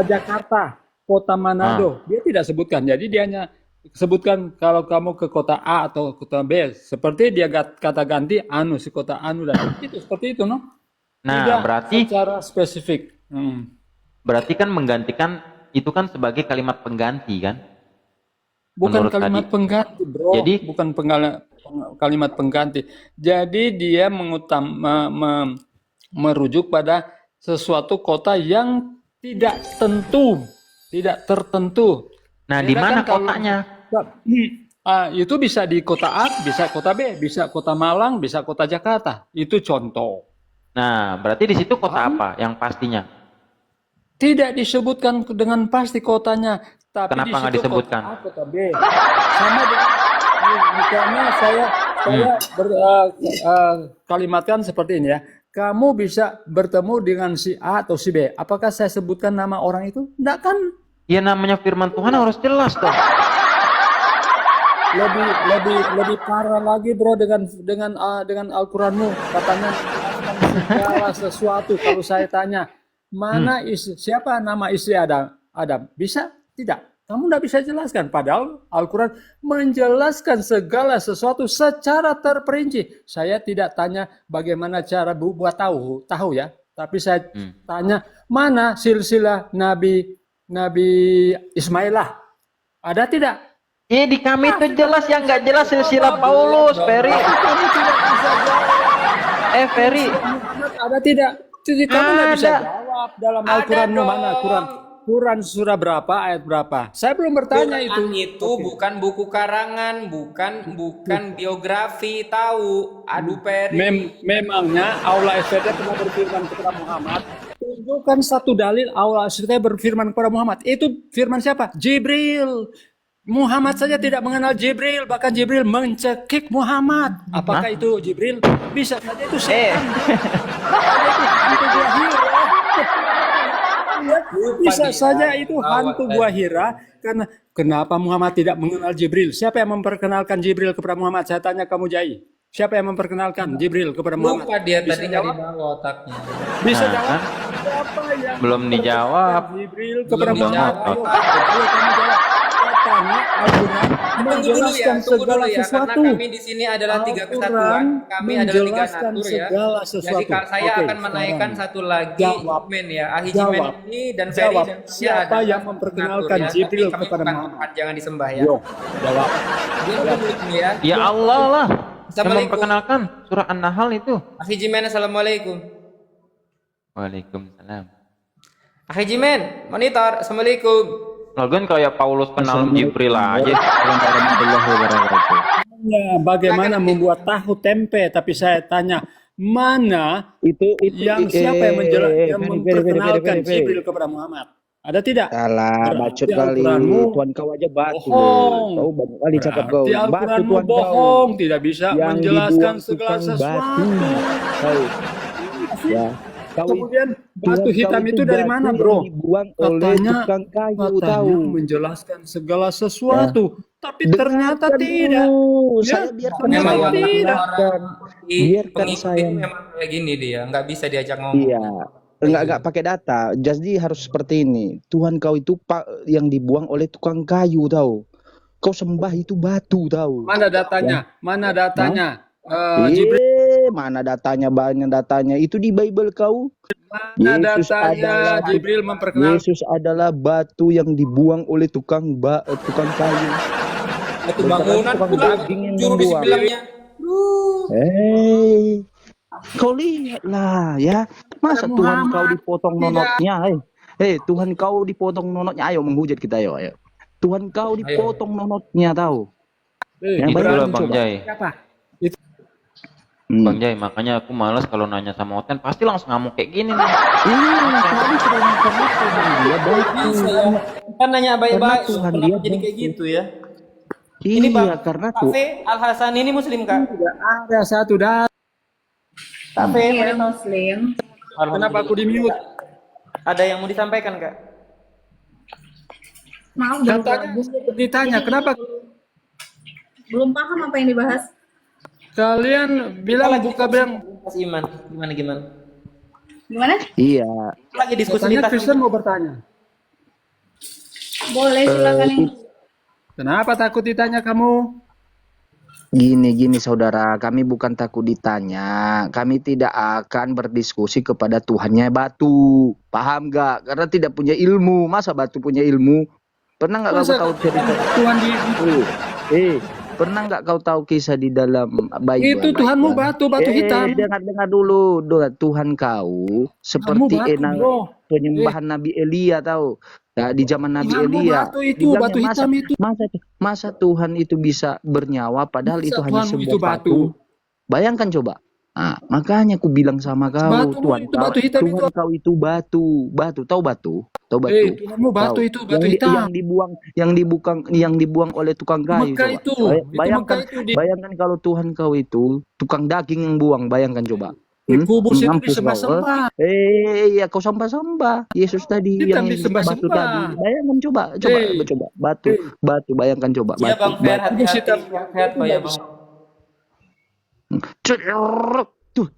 Jakarta, kota Manado. Dia tidak sebutkan. Jadi dia hanya sebutkan kalau kamu ke kota A atau kota B, seperti dia kata ganti Anu, si kota Anu dan itu seperti itu, no? Nah, Tidak berarti secara spesifik. kan menggantikan itu kan sebagai kalimat pengganti kan? Bukan Menurut kalimat tadi. pengganti, bro. Jadi- Bukan kalimat pengganti. Jadi dia merujuk pada sesuatu kota yang tidak tertentu. Nah, Ya di kan mana kalau- kotanya? Itu bisa di kota A, bisa kota B, bisa kota Malang, bisa kota Jakarta. Itu contoh. Nah, berarti di situ kota apa yang pastinya? Tidak disebutkan dengan pasti kotanya, tapi Kenapa di nggak situ disebutkan? kota A, kota B. Sama dengan misalnya saya kalimatkan seperti ini ya. Kamu bisa bertemu dengan si A atau si B. Apakah saya sebutkan nama orang itu? Tidak kan? Ya namanya firman Tuhan harus jelas dong. Lebih parah lagi bro dengan Al-Quranmu, katanya segala sesuatu. Kalau saya tanya mana siapa nama istri Adam, bisa tidak? Kamu tidak bisa jelaskan. Padahal Al-Quran menjelaskan segala sesuatu secara terperinci. Saya tidak tanya bagaimana cara buat tahu ya, tapi saya tanya mana silsilah Nabi Ismailah, ada tidak? Di kami itu jelas, yang nggak jelas silsilah Paulus, Ferry. Kamu tidak bisa jawab. Ferry. Ada tidak? Jadi kamu tidak bisa Ada. jawab dalam Ada Al-Quran dong. mana? Quran surah berapa, ayat berapa? Saya belum bertanya Quran itu. itu bukan buku karangan, bukan biografi, tahu. Aduh Ferry. Memangnya Allah SWT pernah berfirman kepada Muhammad, tunjukkan satu dalil Allah SWT berfirman kepada Muhammad. Itu firman siapa? Jibril. Muhammad saja tidak mengenal Jibril, bahkan Jibril mencekik Muhammad. Apakah itu Jibril? Bisa saja itu setan. Itu gua Hira. Bisa saja itu hantu gua Hira. Karena kenapa Muhammad tidak mengenal Jibril? Siapa yang memperkenalkan Jibril kepada Muhammad? Saya tanya kamu Jai. Siapa yang memperkenalkan Jibril kepada Muhammad? Lupa dia Bisa tadi nggak jawab? dibawa otaknya. Bisa Nah, jawab? kan? Siapa yang Belum dijawab. Jibril kepada Belum Muhammad? dijawab. Ayo, kamu jawab. Katanya Al-Quran Tunggu dulu ya, menjelaskan tunggu segala dulu ya, sesuatu. karena kami di sini adalah tiga kesatuan, kami adalah tiga menjelaskan natur ya. segala Jadi sesuatu. saya Oke, akan menaikkan sekarang. satu lagi Jawab. men ya, Ahijimen Jawab. ini dan Ferry Jawab. dan saya Siapa adalah yang memperkenalkan natur ya. Jibril Tapi kami kepada bukan Muhammad? Tuhan, jangan disembah ya. Yo, jawab. Diam dulu ya. Ya Allah lah. Yang Assalamualaikum. memperkenalkan surah An-Nahl itu. Ahijimen, assalamualaikum. Waalaikumsalam. Ahijimen, monitor, assalamualaikum. Lagian kayak Paulus kenal Jibril aja. Ya, bagaimana membuat tahu tempe? Tapi saya tanya, mana itu yang siapa yang memperkenalkan Jibril kepada Muhammad? Ada tidak? Alah, bacot Berarti kali. Al-Quranmu Tuhan kau aja batu loh. bohong. Kau banyak kali cakap kau. Berarti Batu Al-Quranmu Tuhan kau. bohong, tidak bisa Yang menjelaskan dibuang segala tukang batu. sesuatu. Kau. Ya. Kau Kemudian Tuhan batu kau hitam itu dari batu mana, yang bro? dibuang oleh Katanya, tukang kayu tahu. katanya menjelaskan segala Ya. sesuatu, tapi ternyata Dengarkan tidak. dulu. Ya, Saya biarkan ternyata Memang saya yang tidak. menjelaskan. Biarkan pengikut saya. itu memang kayak gini dia, nggak bisa diajak ngomong. Iya. Enggak pakai data. Jadi harus seperti ini. Tuhan kau itu yang dibuang oleh tukang kayu tahu. Kau sembah itu batu tahu. Mana Ya. datanya? Mana datanya? Jibril, Mana datanya? Banyak datanya. Itu di Bible kau. mana Yesus datanya? adalah Jibril memperkenalkan. Yesus adalah batu yang dibuang oleh tukang kayu. Batu Beneran bangunan tukang pula daging yang juru di membuang. sebelahnya. Kau lihatlah ya. Masa Pada Tuhan kau Muhammad dipotong tidak. nonotnya? Tuhan kau dipotong nonotnya. Ayo menghujat kita ayo. Tuhan kau Ayo. dipotong nonotnya tahu. Ya, Itulah bayangkan Bang coba. Jai. Siapa? Bang Jai, makanya aku malas kalau nanya sama Oten, pasti langsung ngamuk kayak gini nih. Tadi sudah makan itu Bang. Dia baik. Bisa ya. Kan nanya baik-baik, Karena Tuhan kenapa dia jadi kayak baik. gitu ya? Ini Iya, Bang, karena Kak tuh. Fe Al Hasan ini muslim Kak? Tidak ada satu data. Kak Fe, Iya, Muslim. Kenapa aku di mute? ada yang mau disampaikan Kak? Maaf, belum Katanya bagus. ditanya, kenapa Belum paham apa yang dibahas. kalian bilang buka bilang? Pas iman, gimana? Gimana? Iya. Lagi diskusi Katanya lintas. Kristen mau bertanya. Boleh silakan yang Kenapa takut ditanya kamu? Gini saudara, kami bukan takut ditanya. Kami tidak akan berdiskusi kepada Tuhannya batu. Paham gak? Karena tidak punya ilmu. Masa batu punya ilmu? Pernah nggak kau Masa tahu cerita? Tuhan di Pernah nggak kau tahu kisah di dalam Bible? itu Tuhanmu batu hitam. Dengar dulu. Tuhan kau Kamu seperti batu, bro. penyembahan Nabi Elia tahu. Nah, di zaman Nabi Tuhanmu Elia. batu itu, dibilangnya batu hitam itu. Masa Tuhan itu bisa bernyawa padahal Masa itu hanya Tuhanmu sebuah itu batu? Bayangkan coba. Nah, makanya aku bilang sama kau, Batumu Tuhan itu batu hitam itu. Tuhan kau itu batu. Tahu batu? Tahu batu? Tuhanmu batu Tahu. itu, batu hitam. Yang dibuang oleh tukang kayu. Mekah coba. itu. Bayangkan, Itu Mekah itu bayangkan kalau Tuhan kau itu tukang daging yang buang. Bayangkan coba. dikubur situ Mampus kau. disembah-sembah. Ya kau sembah-sembah. Yesus tadi Kita yang disembah-sembah. batu tadi. Bayangkan coba. Batu. Bayangkan coba. Iya Batu. Bang Fer, Batu. hati-hati. Sehat Pak ya Bang. Tuh.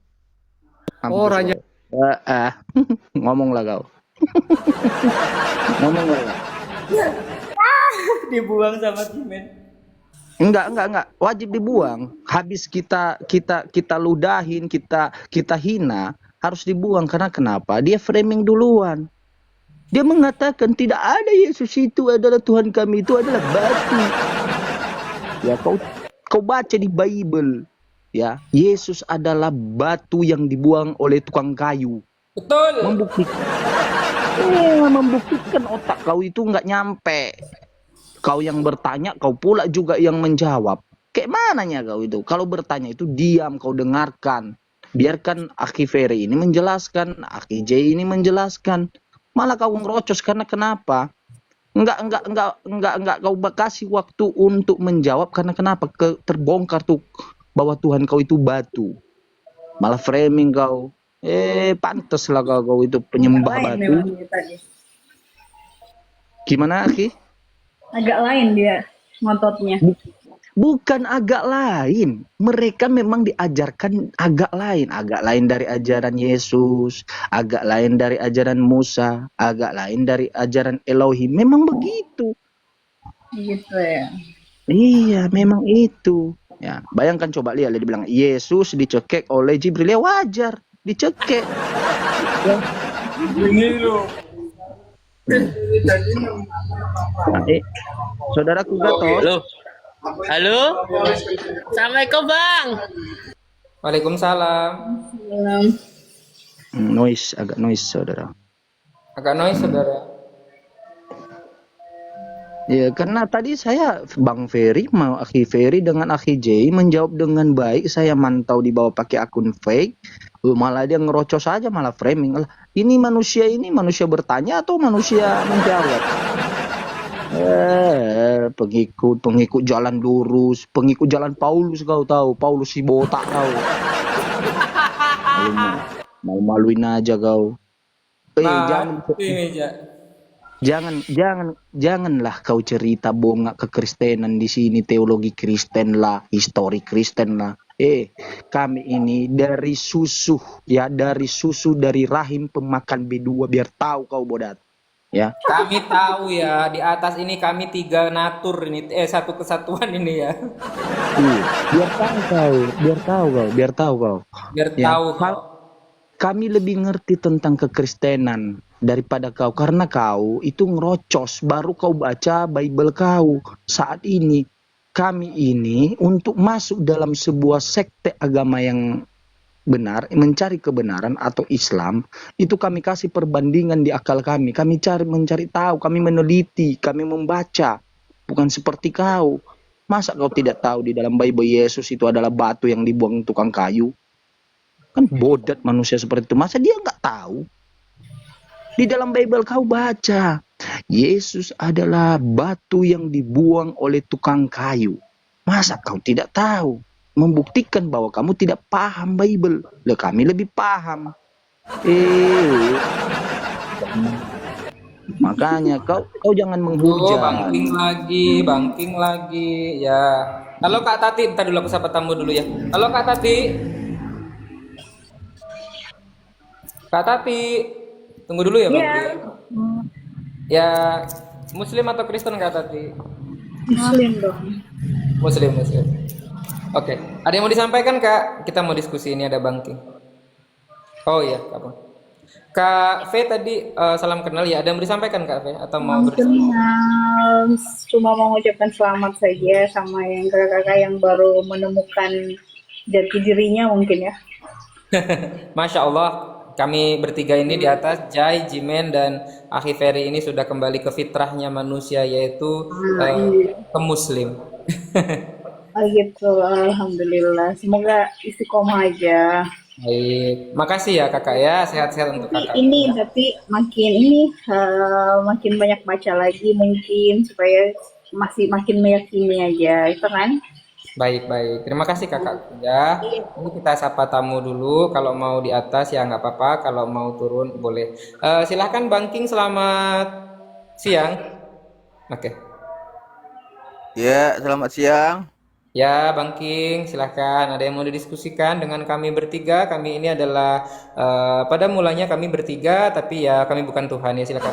Mampus Orangnya. kau. Ngomonglah kau. Ngomonglah. Dibuang sama Cimen. Enggak. Wajib dibuang. Habis kita ludahin, kita hina, harus dibuang. Karena kenapa? Dia framing duluan. Dia mengatakan tidak ada Yesus itu adalah Tuhan kami, itu adalah batu. Ya, kau baca di Bible. Ya, Yesus adalah batu yang dibuang oleh tukang kayu. Betul. Membuktikan otak kau itu nggak nyampe. Kau yang bertanya, kau pula juga yang menjawab. Kayak mananya kau itu? Kalau bertanya itu diam, kau dengarkan. Biarkan Aki Ferry ini menjelaskan, Aki J ini menjelaskan. Malah kau ngerocos karena kenapa? Enggak kau kasih waktu untuk menjawab karena kenapa? Terbongkar tuh bahwa Tuhan kau itu batu. Malah framing kau. Pantas lah kau itu penyembah lain batu. memang dia tadi. Gimana Aki? Agak lain dia ngototnya. Bukan agak lain. Mereka memang diajarkan agak lain dari ajaran Yesus, agak lain dari ajaran Musa, agak lain dari ajaran Elohim. Memang begitu. Gitu ya. Iya, memang itu. Ya, bayangkan coba lihat, dia bilang Yesus dicekek oleh Jibril. Ya wajar, dicekek. Ini loh. Nah, saudaraku Gatot. Halo? Assalamualaikum Bang. Waalaikumsalam. Agak noise saudara. Agak noise saudara. Ya, karena tadi saya Bang Ferry mau Aki Ferry dengan Aki J menjawab dengan baik. Saya mantau di bawah pakai akun fake. Malah dia ngerocos aja, malah framing. Lah, ini manusia bertanya atau manusia menjawab? Pengikut jalan lurus, pengikut jalan Paulus, kau tahu, Paulus si botak kau. Malu-maluin aja kau. Nah, itu ini, Ja. Janganlah kau cerita bongak kekristenan di sini, teologi Kristen lah, histori Kristen lah. Kami ini dari susu dari rahim pemakan B2, biar tahu kau bodat. Ya. Kami tahu ya, di atas ini kami 3 natur ini, satu kesatuan ini ya. Biar tahu kau. Biar Ya. tahu kok. Kami lebih ngerti tentang kekristenan daripada kau, karena kau itu ngerocos baru kau baca Bible kau. Saat ini kami ini untuk masuk dalam sebuah sekte agama yang benar, mencari kebenaran atau Islam, itu kami kasih perbandingan di akal kami. Kami mencari tahu, kami meneliti, kami membaca. Bukan seperti kau. Masa kau tidak tahu di dalam Bible Yesus itu adalah batu yang dibuang tukang kayu? Kan bodat manusia seperti itu. Masa dia nggak tahu? Di dalam Bible kau baca, Yesus adalah batu yang dibuang oleh tukang kayu. Masa kau tidak tahu? Membuktikan bahwa kamu tidak paham Bible. Lah, kami lebih paham. Makanya kau jangan menghujat. Banking lagi ya. Halo Kak Tati, bentar dulu aku sapa tamu dulu ya. Halo Kak Tati. Kak Tati, tunggu dulu ya Bang. Iya. Ya, Muslim atau Kristen Kak Tati? Muslim dong. Muslim. Oke, ada yang mau disampaikan Kak? Kita mau diskusi, ini ada Bangking. Oh iya, apa? Kak V tadi salam kenal ya. Ada yang mau disampaikan Kak V atau mau berdiskusi? Cuma mau mengucapkan selamat saja sama yang kakak-kakak yang baru menemukan jati dirinya mungkin ya. Masya Allah, kami bertiga ini di atas, Jai, Jimen, dan Akhi Ferry ini sudah kembali ke fitrahnya manusia, yaitu ke Muslim. Gitu, alhamdulillah. Semoga istiqomah aja. Baik, makasih ya kakak ya, sehat-sehat untuk kakak. Tapi makin banyak baca lagi mungkin supaya masih makin meyakini aja, itu kan? Baik, terima kasih kakak ya. Ini kita sapa tamu dulu, kalau mau di atas ya nggak apa-apa, kalau mau turun boleh. Silahkan Bangking, selamat siang. Oke. Ya, selamat siang. Ya, Bangking, silahkan. Ada yang mau didiskusikan dengan kami bertiga? Kami ini adalah pada mulanya kami bertiga, tapi ya kami bukan Tuhan ya. Silahkan.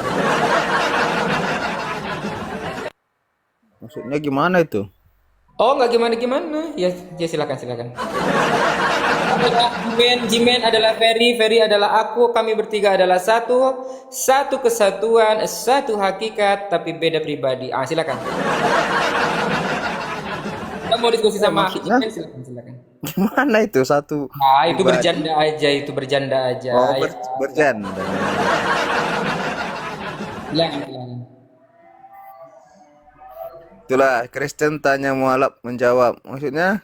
Maksudnya gimana itu? Oh, nggak gimana-gimana. Ya silakan. Jimen adalah Ferry adalah aku. Kami bertiga adalah satu kesatuan, satu hakikat, tapi beda pribadi. Silakan. Kita mau diskusi sama maksudnya? Jimen, silakan. Gimana itu satu? Itu pribadi? bercanda aja. Oh, Ya. bercanda. Silakan. Itulah Kristen tanya mualaf menjawab. Maksudnya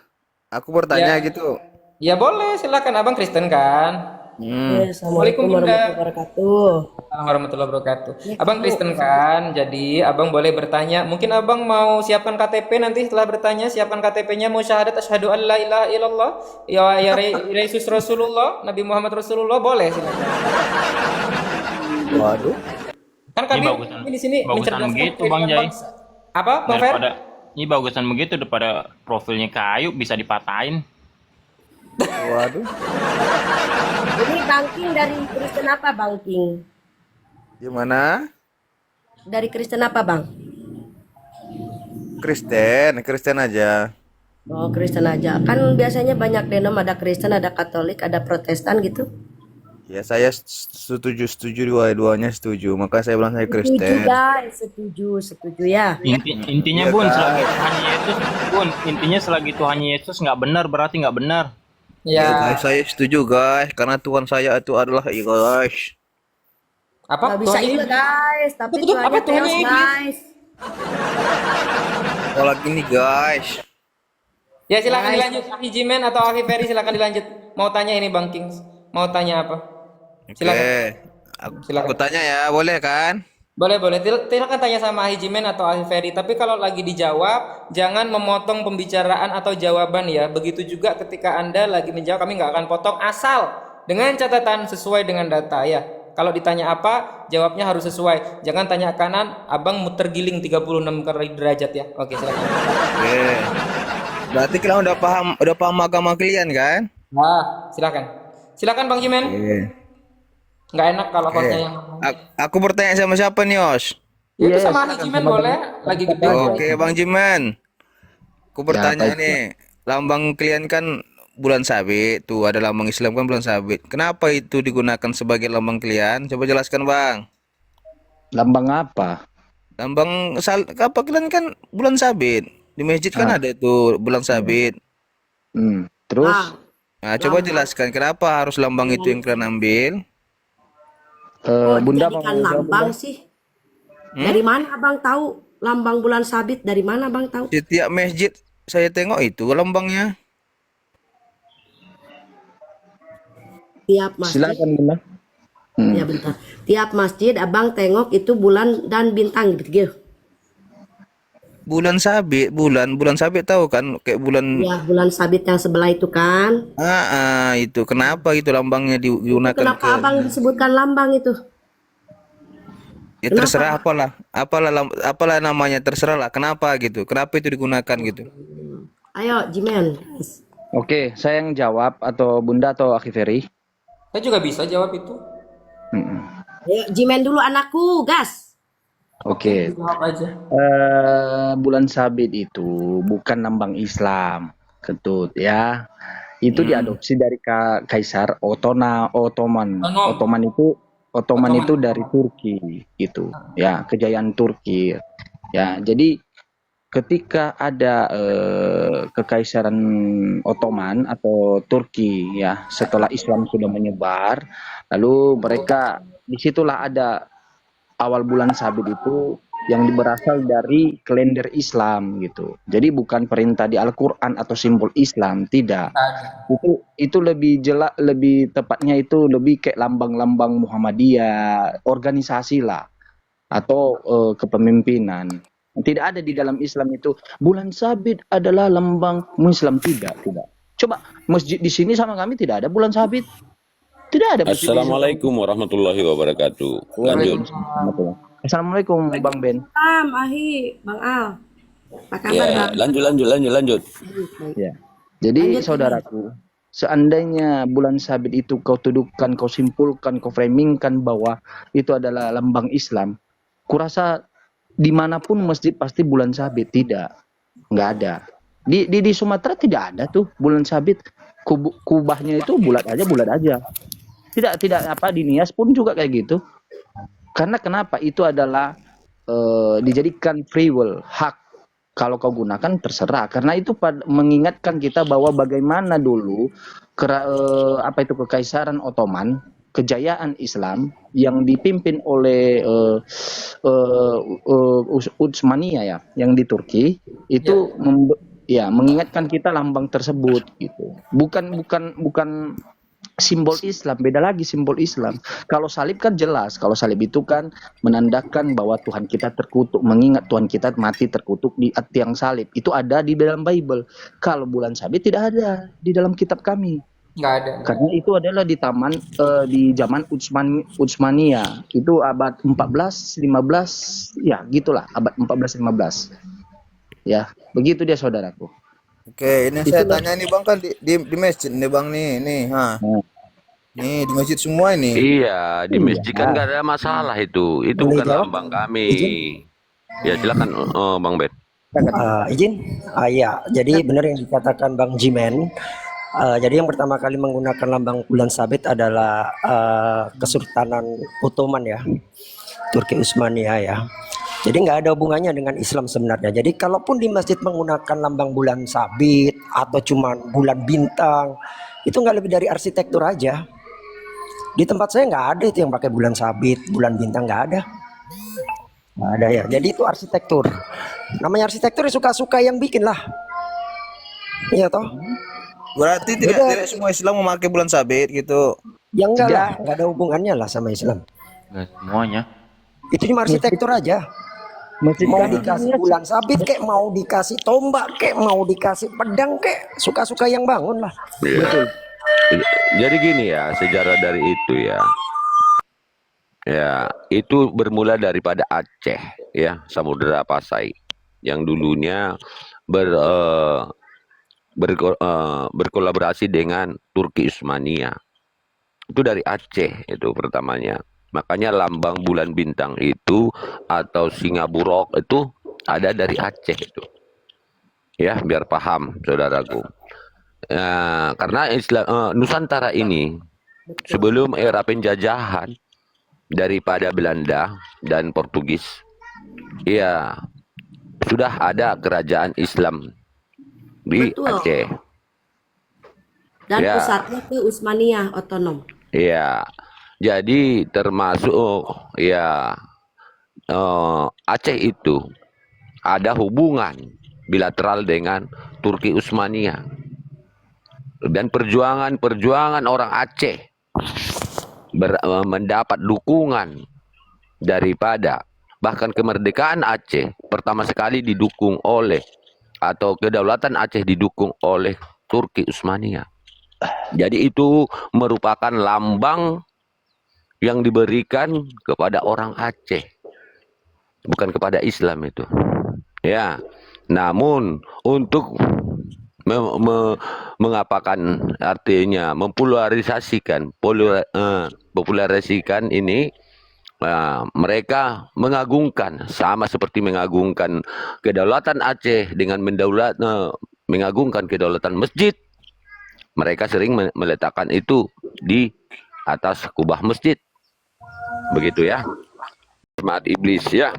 aku bertanya Ya. gitu. Ya boleh, silakan. Abang Kristen kan? Assalamualaikum warahmatullahi wabarakatuh. Assalamualaikum warahmatullahi wabarakatuh. Abang Kristen kan, jadi abang boleh bertanya. Mungkin abang mau siapkan KTP nanti setelah bertanya, siapkan KTP-nya, mau syahadat asyhadu an la ilaha illallah ya Yesus Rasulullah, Nabi Muhammad Rasulullah, boleh silakan. Waduh. Kan kami Ini di sini bagusan begitu, kehidupan Bang Jai. bangsa. Apa, Bang Fer? Ini bagusan begitu daripada profilnya kayu bisa dipatahin. Waduh. Ini Bangking dari Kristen apa, Bangking? Gimana? Dari Kristen apa, Bang? Kristen aja. Oh, Kristen aja. Kan biasanya banyak denom, ada Kristen, ada Katolik, ada Protestan gitu. Ya saya setuju dua-duanya setuju. Maka saya bilang saya Setuju, Kristen. guys. Setuju ya. Intinya Iya, Bun, guys. selagi Tuhan Yesus, Bun, intinya selagi Tuhan Yesus nggak benar berarti nggak benar. Ya, Ya. guys, saya setuju guys. Karena Tuhan saya itu adalah guys. Apa? Gak bisa Tuhan itu, guys. Tapi Betul, Tuhannya apa Tuhannya Theos, iblis? guys. Kalau gini guys. Ya silakan dilanjut, Akhi Jimen atau Akhi Ferry silakan dilanjut. Mau tanya ini Bang King. mau tanya apa? Oke. Silakan. Aku, Silakan. aku tanya ya, boleh kan? Boleh, boleh. Silakan tanya sama Ahi Jimen atau Ahi Ferry. Tapi kalau lagi dijawab, jangan memotong pembicaraan atau jawaban ya. Begitu juga ketika Anda lagi menjawab, kami nggak akan potong asal dengan catatan sesuai dengan data ya. Kalau ditanya apa, jawabnya harus sesuai. Jangan tanya kanan, abang muter giling 36 derajat ya. Oke, silakan. Oke. Berarti kalian udah paham agama kalian kan? Nah, silakan. Silakan Bang Jimen. Oke. Nggak enak kalau Oke. hostnya yang Aku bertanya sama siapa nih, Os? ya, itu Iya, sama Ahi silakan Jimen sama boleh. Lagi gede. Oke, Bang Jiman. Aku bertanya itu? nih, lambang kalian kan bulan sabit, tuh ada lambang Islam kan bulan sabit. Kenapa itu digunakan sebagai lambang kalian? Coba jelaskan, Bang. Lambang apa? Apa kalian kan bulan sabit. Di masjid kan ada itu bulan sabit. Terus Ah, Nah, coba jelaskan kenapa harus lambang itu yang kalian ambil? kok Bunda dijadikan mau lambang sih? Dari mana abang tahu lambang bulan sabit? Dari mana abang tahu? Setiap masjid saya tengok itu lambangnya. Tiap masjid, silakan Bunda. ya bentar. Tiap masjid abang tengok itu bulan dan bintang gitu. Bulan sabit, bulan sabit tahu kan? Kayak bulan Ya, bulan sabit yang sebelah itu kan. itu kenapa itu lambangnya digunakan Kenapa abang disebutkan lambang itu? ya terserah apalah namanya terserah lah kenapa gitu. Kenapa itu digunakan gitu. Ayo, Jimen. Oke, saya yang jawab atau Bunda atau Akhi Ferry? Saya juga bisa jawab itu. Ayo, Jimen dulu anakku, gas. Oke, Jawab aja. bulan sabit itu bukan lambang Islam, Ketut ya. Itu diadopsi dari Kaisar Ottoman. Ottoman itu dari Turki itu, ya kejayaan Turki. Ya, jadi ketika ada kekaisaran Ottoman atau Turki ya setelah Islam sudah menyebar, lalu mereka disitulah ada awal bulan sabit itu yang berasal dari kalender Islam gitu. Jadi bukan perintah di Al-Qur'an atau simbol Islam, tidak. Itu lebih jelas, lebih tepatnya itu lebih kayak lambang-lambang Muhammadiyah, organisasi lah atau kepemimpinan. Tidak ada di dalam Islam itu bulan sabit adalah lambang Muslim, tidak. Coba masjid di sini sama kami tidak ada bulan sabit. Tidak ada masjid di sini. Assalamualaikum warahmatullahi wabarakatuh. Lanjut. Assalamualaikum Bang Ben. Ahi, Bang Al. Apa kabar, Ya, Bang? lanjut. Ya. Jadi Lanjut, saudaraku, seandainya bulan sabit itu kau tuduhkan, kau simpulkan, kau framingkan bahwa itu adalah lambang Islam, kurasa dimanapun masjid pasti bulan sabit. Tidak, nggak ada. Di Sumatera tidak ada tuh bulan sabit. Kubahnya itu bulat aja. Tidak apa di Nias pun juga kayak gitu. Karena kenapa? Itu adalah dijadikan free will, hak. Kalau kau gunakan terserah. Karena itu mengingatkan kita bahwa bagaimana dulu kekaisaran Ottoman, kejayaan Islam yang dipimpin oleh Utsmania ya, yang di Turki itu mengingatkan kita lambang tersebut gitu. Bukan simbol Islam, beda lagi simbol Islam. Kalau salib kan jelas, kalau salib itu kan menandakan bahwa Tuhan kita terkutuk, mengingat Tuhan kita mati terkutuk di tiang salib. Itu ada di dalam Bible. Kalau bulan sabit tidak ada di dalam kitab kami. Nggak ada. Karena itu adalah di zaman Utsmania. Itu abad 14, 15, ya gitulah, abad 14 15. Ya, begitu dia saudaraku. Oke, ini saya tanya nih Bang kan di masjid nih Bang nih. Nih di masjid semua ini. Iya, di masjid kan nggak ada masalah itu. Itu bukan lambang kami. Ya silakan Bang Ben. Izin, iya. Jadi benar yang dikatakan Bang Jimen. Jadi yang pertama kali menggunakan lambang bulan sabit adalah Kesultanan Ottoman ya, Turki Utsmania ya. Jadi nggak ada hubungannya dengan Islam sebenarnya. Jadi kalaupun di masjid menggunakan lambang bulan sabit atau cuma bulan bintang, itu nggak lebih dari arsitektur aja. Di tempat saya nggak ada itu yang pakai bulan sabit, bulan bintang, nggak ada. Nggak ada ya. Jadi itu arsitektur. Namanya arsitektur ya suka-suka yang bikin lah. Iya toh. Berarti tidak semua Islam memakai bulan sabit gitu. Ya enggak Tiga. lah, enggak ada hubungannya lah sama Islam. Enggak semuanya. Itu cuma arsitektur aja. Masjid Mau kan dikasih bulan sabit kek, mau dikasih tombak kek, mau dikasih pedang kek, suka-suka yang bangun lah. Iya. Jadi gini ya, sejarah dari itu ya. Ya, itu bermula daripada Aceh ya, Samudra Pasai yang dulunya berkolaborasi dengan Turki Utsmania. Itu dari Aceh itu pertamanya. Makanya lambang bulan bintang itu atau singa buruk itu ada dari Aceh itu. Ya, biar paham saudaraku. Karena Nusantara ini sebelum era penjajahan daripada Belanda dan Portugis, ya sudah ada kerajaan Islam di Betul. Aceh. Dan Ya. pusatnya ke Utsmaniyah otonom. Ya, jadi termasuk ya Aceh itu ada hubungan bilateral dengan Turki Utsmania dan perjuangan orang Aceh mendapat dukungan daripada bahkan kemerdekaan Aceh pertama sekali didukung oleh atau kedaulatan Aceh didukung oleh Turki Utsmania. Jadi itu merupakan lambang yang diberikan kepada orang Aceh, bukan kepada Islam itu. Ya, namun untuk mengapakan artinya popularisasikan ini, mereka mengagungkan sama seperti mengagungkan kedaulatan Aceh dengan mengagungkan kedaulatan masjid. Mereka sering meletakkan itu di atas kubah masjid. Begitu ya. Jemaat iblis ya.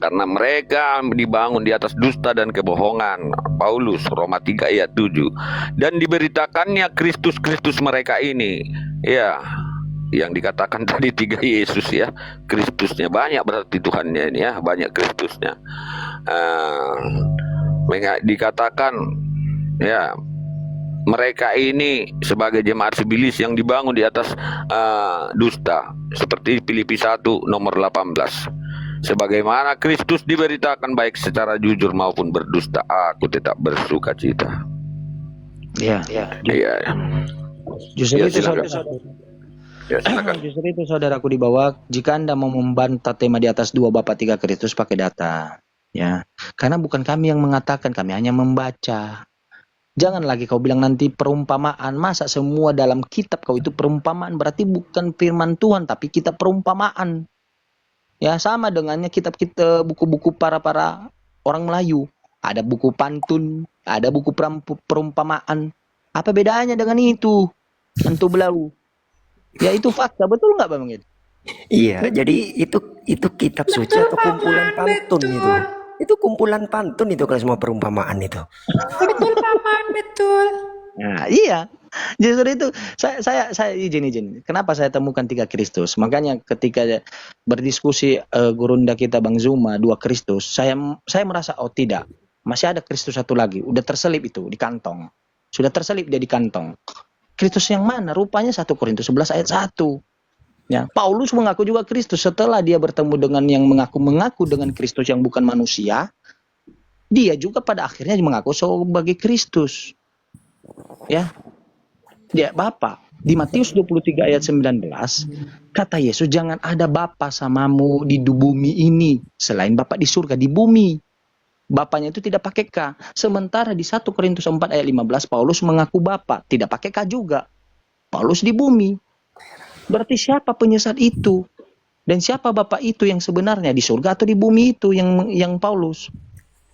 Karena mereka dibangun di atas dusta dan kebohongan. Paulus Roma 3 ayat 7. Dan diberitakannya Kristus mereka ini. Ya, yang dikatakan tadi 3 Yesus ya. Kristusnya banyak berarti Tuhannya ini ya, banyak Kristusnya. Dikatakan ya, mereka ini sebagai jemaat sibilis yang dibangun di atas dusta, seperti Filipi 1 nomor 18. Sebagaimana Kristus diberitakan baik secara jujur maupun berdusta, aku tetap bersuka cita. Iya. Iya. Justru Ya, itu silakan. Ya, silakan. Justru itu saudaraku di bawah, jika Anda mau membantah tema di atas 2 Bapa 3 Kristus pakai data. Ya. Karena bukan kami yang mengatakan, kami hanya membaca. Jangan lagi kau bilang nanti perumpamaan. Masa semua dalam kitab kau itu perumpamaan? Berarti bukan firman Tuhan, tapi kitab perumpamaan. Ya, sama dengannya kitab-kitab buku-buku para orang Melayu. Ada buku pantun, ada buku perumpamaan. Apa bedanya dengan itu? Hantu belau. Ya itu fakta, betul nggak Bang Ed? Iya, jadi itu kitab suci atau kumpulan pantun itu. Itu kumpulan pantun itu kalau semua perumpamaan itu. Nah, iya. Justru itu saya izin. Kenapa saya temukan 3 Kristus? Makanya ketika berdiskusi gurunda kita Bang Zuma 2 Kristus, saya merasa oh tidak. Masih ada Kristus satu lagi, udah terselip itu di kantong. Sudah terselip dia di kantong. Kristus yang mana? Rupanya 1 Korintus 11 ayat 1. Ya, Paulus mengaku juga Kristus setelah dia bertemu dengan yang mengaku dengan Kristus yang bukan manusia. Dia juga pada akhirnya mengaku sebagai Kristus. Ya. Dia Bapa. Di Matius 23 ayat 19, kata Yesus, jangan ada Bapa samamu di bumi ini selain Bapa di surga, di bumi. Bapaknya itu tidak pakai K. Sementara di 1 Korintus 4 ayat 15 Paulus mengaku Bapa, tidak pakai K juga. Paulus di bumi. Berarti siapa penyesat itu? Dan siapa Bapa itu yang sebenarnya di surga atau di bumi itu yang Paulus?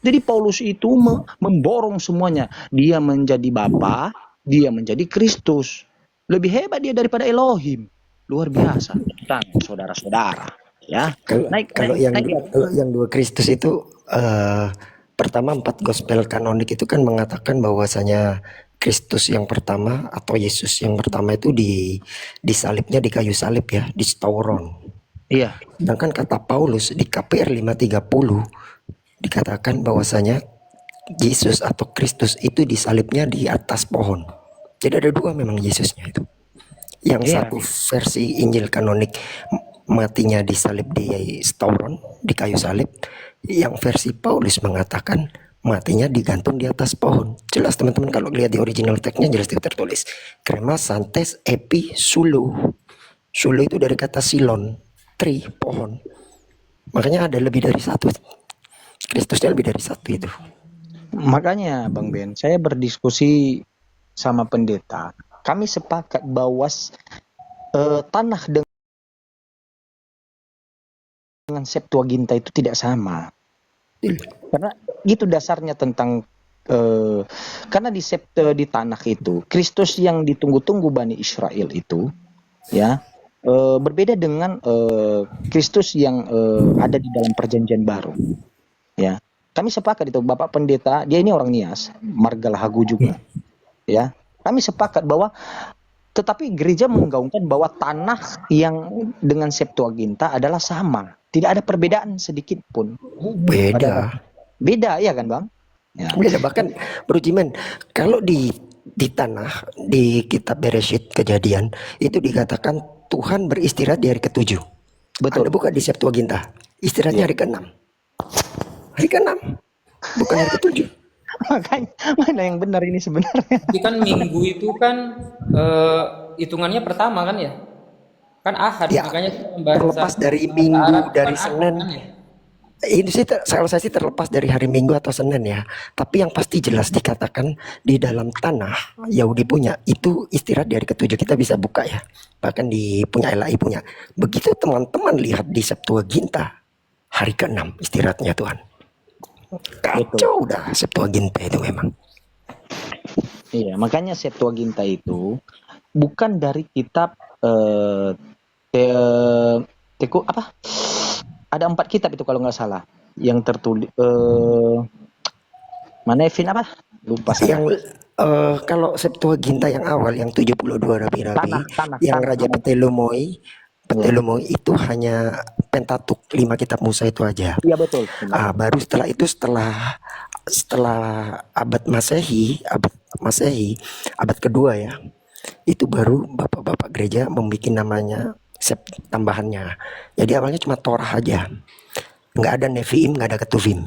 Jadi Paulus itu memborong semuanya. Dia menjadi Bapa, dia menjadi Kristus. Lebih hebat dia daripada Elohim. Luar biasa. Saudara-saudara. Ya. Kalau yang 2 Kristus itu pertama 4 gospel kanonik itu kan mengatakan bahwasanya Kristus yang pertama atau Yesus yang pertama itu disalibnya di kayu salib ya, di Stauron. Iya. Sedangkan kata Paulus di KPR 530 dikatakan bahwasanya Yesus atau Kristus itu disalibnya di atas pohon. Jadi ada 2 memang Yesusnya itu. Yang Iya. satu versi Injil kanonik matinya disalib di Stauron, di kayu salib. Yang versi Paulus mengatakan matinya digantung di atas pohon. Jelas teman-teman kalau lihat di original teksnya jelas itu tertulis Crema Santes Epi Sulu. Sulu itu dari kata silon, tree, pohon. Makanya ada lebih dari satu. Kristusnya lebih dari satu itu. Makanya Bang Ben, saya berdiskusi sama pendeta. Kami sepakat bahwa tanah dengan Septuaginta itu tidak sama. Karena itu dasarnya tentang karena di tanah itu Kristus yang ditunggu-tunggu Bani Israel itu ya berbeda dengan Kristus yang ada di dalam perjanjian baru. Ya. Kami sepakat itu, Bapak Pendeta, dia ini orang Nias, Margalahagu juga. Ya. Kami sepakat bahwa tetapi gereja menggaungkan bahwa tanah yang dengan Septuaginta adalah sama. Tidak ada perbedaan sedikit pun. Beda. Beda ya kan, Bang? Ya. Beda, bahkan Bro Jimen, kalau di tanah di kitab Bereshit Kejadian itu dikatakan Tuhan beristirahat di hari ke-7. Betul. Anda buka di Septuaginta, istirahatnya hari ke-6. Hari ke-6, bukan hari ke-7. Makanya mana yang benar ini sebenarnya? Tapi kan minggu itu kan hitungannya pertama kan ya? Kan Ahad, Ya, makanya terlepas dari bahasa Minggu, Arab dari kan Ahad Senin. kan ya? Ini sih kalau saya sih terlepas dari hari Minggu atau Senin ya. Tapi yang pasti jelas dikatakan di dalam tanah Yahudi punya itu istirahat di hari ke-7. Kita bisa buka ya. Bahkan di punya LAI punya. Begitu teman-teman lihat di Septuaginta hari ke-6 istirahatnya Tuhan. Kacau udah Septuaginta itu memang. Iya, makanya Septuaginta itu bukan dari kitab apa? Ada 4 kitab itu kalau nggak salah yang tertulis mana Evin apa? Lupa saya. Yang kalau Septuaginta yang awal yang 72 rabi-rabi yang Raja Ptelemoi itu hanya Pentatuk, 5 kitab Musa itu aja. Iya betul. Baru setelah itu setelah abad Masehi, abad kedua ya. Itu baru bapak-bapak gereja membuat namanya tambahannya. Jadi awalnya cuma Torah aja. Nggak ada Nevi'im, nggak ada Ketuvim.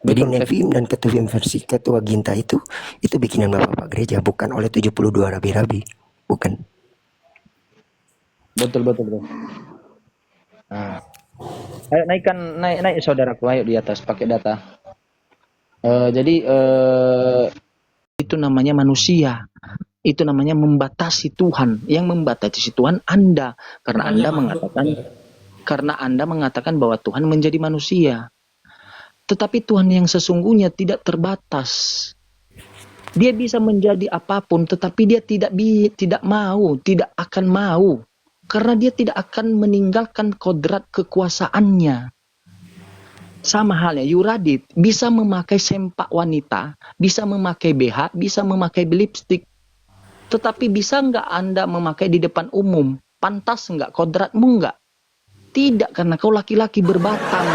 Jadi Nevi'im dan Ketuvim versi Septuaginta itu bikinan bapak-bapak gereja, bukan oleh 72 rabi-rabi. Bukan. Betul. Nah. Ayo naik saudaraku, ayo di atas pakai data. Jadi itu namanya manusia. Itu namanya membatasi Tuhan. Yang membatasi Tuhan Anda karena Anda mengatakan bahwa Tuhan menjadi manusia. Tetapi Tuhan yang sesungguhnya tidak terbatas. Dia bisa menjadi apapun, tetapi dia tidak akan mau. Karena dia tidak akan meninggalkan kodrat kekuasaannya. Sama halnya Yuradit bisa memakai sempak wanita, bisa memakai BH, bisa memakai lipstick. Tetapi bisa nggak Anda memakai di depan umum? Pantas nggak? Kodratmu nggak? Tidak, karena kau laki-laki berbatang.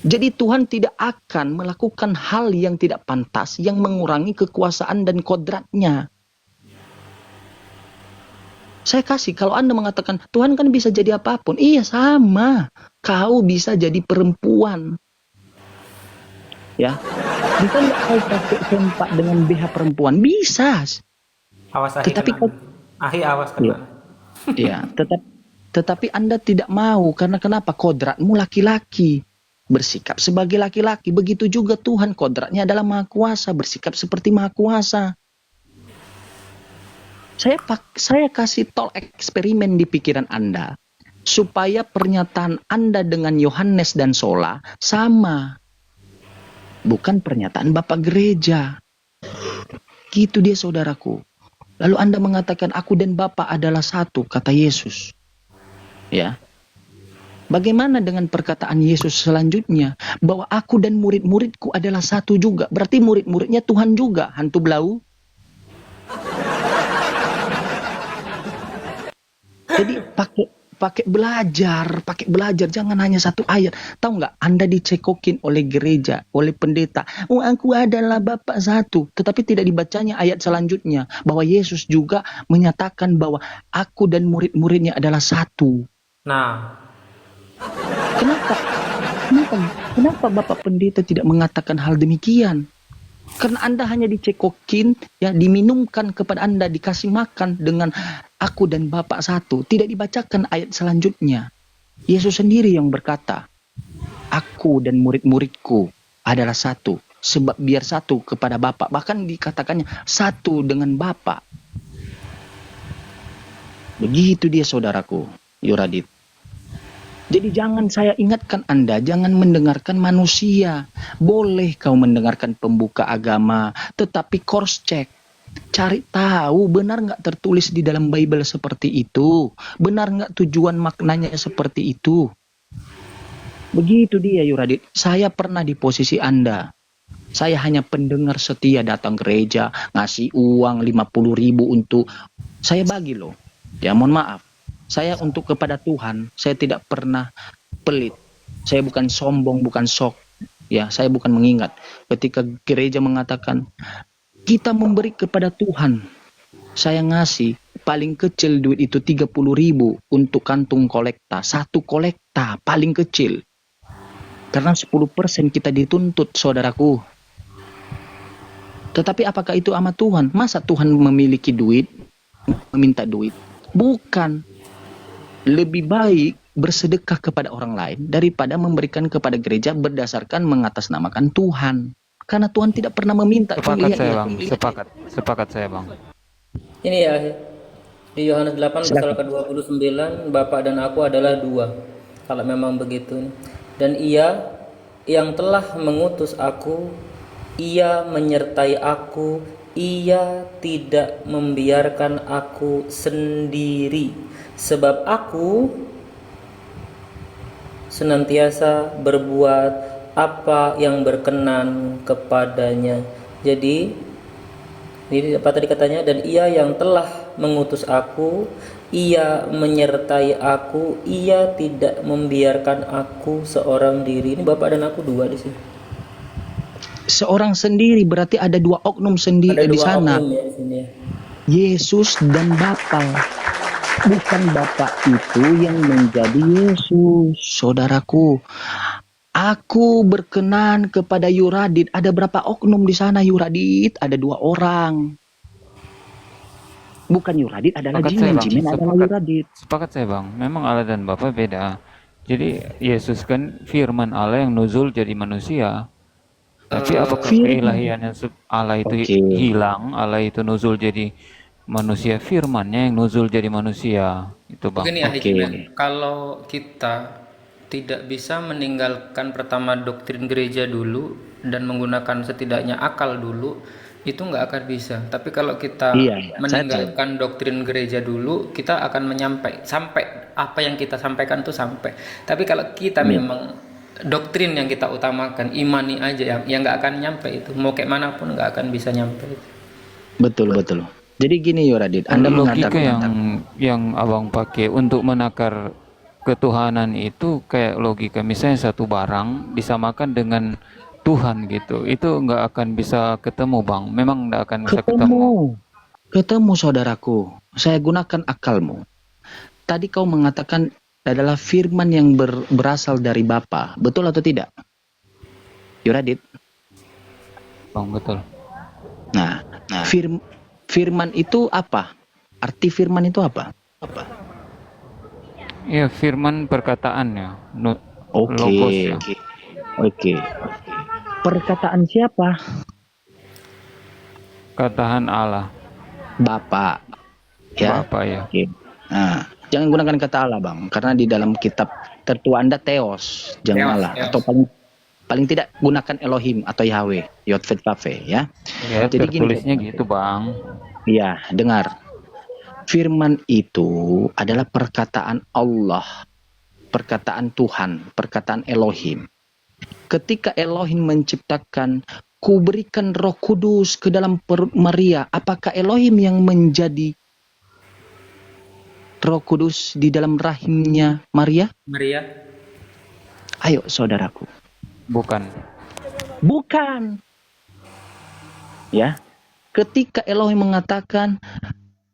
Jadi Tuhan tidak akan melakukan hal yang tidak pantas, yang mengurangi kekuasaan dan kodratnya. Saya kasih, kalau Anda mengatakan, Tuhan kan bisa jadi apapun. Iya, sama. Kau bisa jadi perempuan. Ya. Bisa nggak kau pakai sempak dengan BH perempuan? Bisa. Awas Tetapi awas ya, ya, tetapi Anda tidak mau. Karena kenapa? Kodratmu laki-laki. Bersikap sebagai laki-laki. Begitu juga Tuhan, kodratnya adalah Maha Kuasa. Bersikap seperti Maha Kuasa. Saya kasih tol eksperimen di pikiran Anda supaya pernyataan Anda dengan Yohanes dan Sola sama. Bukan pernyataan Bapak Gereja. Gitu dia saudaraku. Lalu Anda mengatakan aku dan Bapak adalah satu, kata Yesus. Ya. Bagaimana dengan perkataan Yesus selanjutnya bahwa aku dan murid-muridku adalah satu juga? Berarti murid-muridnya Tuhan juga, hantu belau. Jadi pakai belajar, jangan hanya satu ayat. Tahu nggak? Anda dicekokin oleh gereja, oleh pendeta. Oh, aku adalah Bapa satu, tetapi tidak dibacanya ayat selanjutnya bahwa Yesus juga menyatakan bahwa aku dan murid-muridnya adalah satu. Nah, Kenapa? Kenapa? Kenapa Bapak Pendeta tidak mengatakan hal demikian? Karena Anda hanya dicekokin, ya, diminumkan kepada Anda, dikasih makan dengan aku dan Bapak satu. Tidak dibacakan ayat selanjutnya. Yesus sendiri yang berkata, aku dan murid-muridku adalah satu. Sebab biar satu kepada Bapak. Bahkan dikatakannya satu dengan Bapak. Begitu dia saudaraku, Yuradit. Jadi jangan saya ingatkan Anda, jangan mendengarkan manusia. Boleh kau mendengarkan pembuka agama, tetapi cross check. Cari tahu benar nggak tertulis di dalam Bible seperti itu. Benar nggak tujuan maknanya seperti itu. Begitu dia Yuradit. Saya pernah di posisi Anda. Saya hanya pendengar setia datang gereja, ngasih uang 50.000 untuk saya bagi loh. Ya mohon maaf. Saya untuk kepada Tuhan, saya tidak pernah pelit. Saya bukan sombong, bukan sok. Ya, saya bukan mengingat. Ketika gereja mengatakan, kita memberi kepada Tuhan. Saya ngasih, paling kecil duit itu 30.000 untuk kantung kolekta. Satu kolekta, paling kecil. Karena 10% kita dituntut, saudaraku. Tetapi apakah itu amat Tuhan? Masa Tuhan memiliki duit, meminta duit? Bukan. Lebih baik bersedekah kepada orang lain daripada memberikan kepada gereja berdasarkan mengatasnamakan Tuhan. Karena Tuhan tidak pernah meminta. Sepakat saya, Bang. Sepakat saya, Bang. ini ya di Yohanes 8 pasal ke-29, Bapa dan aku adalah dua. Kalau memang begitu. Dan Ia yang telah mengutus aku, Ia menyertai aku, Ia tidak membiarkan aku sendiri. Sebab aku senantiasa berbuat apa yang berkenan kepadanya. Jadi apa tadi katanya? Dan Ia yang telah mengutus aku, Ia menyertai aku, Ia tidak membiarkan aku seorang diri. Ini Bapak dan aku dua di sini. Seorang sendiri berarti ada dua oknum sendiri di sana. Oknum ya di sini ya. Yesus dan Bapa. Bukan Bapa itu yang menjadi Yesus, saudaraku. Aku berkenan kepada Yuradit. Ada berapa oknum di sana Yuradit? Ada 2 orang. Bukan Yuradit adalah Jimen. Jimen adalah Yuradit. Sepakat saya, Bang. Memang Allah dan Bapa beda. Jadi Yesus kan firman Allah yang nuzul jadi manusia. Tapi apakah keilahiannya Allah itu hilang? Allah itu nuzul jadi manusia, firmannya yang nuzul jadi manusia. Itu Bang. Begini ya, kalau kita tidak bisa meninggalkan pertama doktrin gereja dulu dan menggunakan setidaknya akal dulu, itu nggak akan bisa. Tapi kalau kita meninggalkan doktrin gereja dulu, kita akan sampai apa yang kita sampaikan itu sampai. Tapi kalau kita memang doktrin yang kita utamakan, imani aja yang nggak akan nyampe itu. Mau kayak manapun nggak akan bisa nyampe. Betul. Jadi gini Yuradit, Anda logika yang Abang pakai untuk menakar ketuhanan itu kayak logika misalnya satu barang disamakan dengan Tuhan gitu, itu nggak akan bisa ketemu Bang. Memang nggak akan bisa ketemu saudaraku. Saya gunakan akalmu. Tadi kau mengatakan adalah firman yang berasal dari Bapa, betul atau tidak Yuradit? Bang, betul. Nah firman itu apa? Arti firman itu apa? Ya, firman perkataannya. Oke. Perkataan siapa? Perkataan Allah. Bapa. Ya. Bapa ya. Oke. Nah, jangan gunakan kata Allah, Bang, karena di dalam kitab tertua Anda Theos, jangan Allah. Atau paling tidak gunakan Elohim atau Yahweh, Yod-Vet Vav-He, ya. Ya, jadi tulisnya gitu, Bang. Iya, dengar. Firman itu adalah perkataan Allah, perkataan Tuhan, perkataan Elohim. Ketika Elohim menciptakan, ku berikan Roh Kudus ke dalam perut Maria, apakah Elohim yang menjadi Roh Kudus di dalam rahimnya Maria? Maria. Ayo saudaraku. Bukan. Bukan. Ya. Ketika Elohim mengatakan,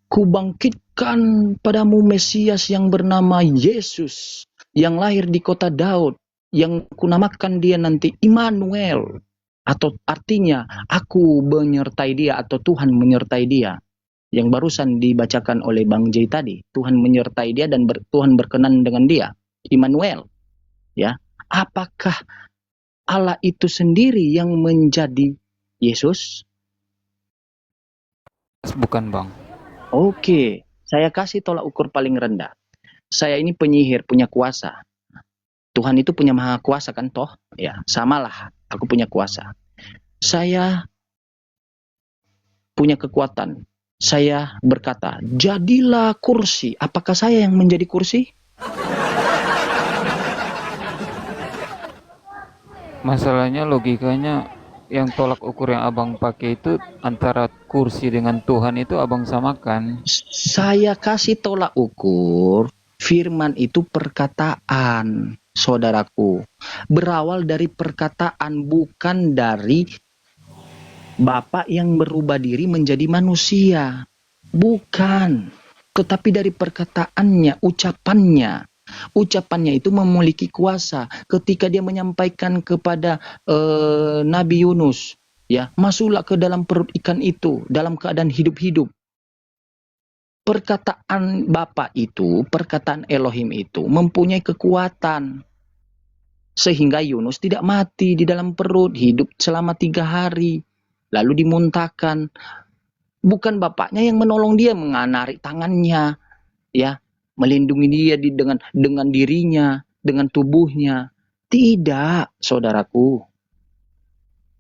kubangkitkan padamu Mesias yang bernama Yesus, yang lahir di kota Daud, yang kunamakan dia nanti Immanuel, atau artinya aku menyertai dia, atau Tuhan menyertai dia. Yang barusan dibacakan oleh Bang J tadi, Tuhan menyertai dia dan Tuhan berkenan dengan dia, Immanuel. Ya, apakah Allah itu sendiri yang menjadi Yesus? Bukan, Bang. Oke, saya kasih tolak ukur paling rendah. Saya ini penyihir, punya kuasa. Tuhan itu punya maha kuasa kan toh? Ya, samalah, aku punya kuasa. Saya punya kekuatan. Saya berkata, jadilah kursi. Apakah saya yang menjadi kursi? Masalahnya logikanya yang tolak ukur yang abang pakai itu antara kursi dengan Tuhan itu abang samakan. Saya kasih tolak ukur, firman itu perkataan, saudaraku. Berawal dari perkataan, bukan dari Bapa yang berubah diri menjadi manusia. Bukan. Tetapi dari perkataannya, ucapannya. Ucapannya itu memiliki kuasa. Ketika dia menyampaikan kepada Nabi Yunus, ya, masuklah ke dalam perut ikan itu dalam keadaan hidup-hidup. Perkataan Bapa itu, perkataan Elohim itu mempunyai kekuatan. Sehingga Yunus tidak mati di dalam perut, hidup selama 3 hari. Lalu dimuntahkan. Bukan bapaknya yang menolong dia, menarik tangannya, ya, melindungi dia dengan dirinya, dengan tubuhnya. Tidak, saudaraku.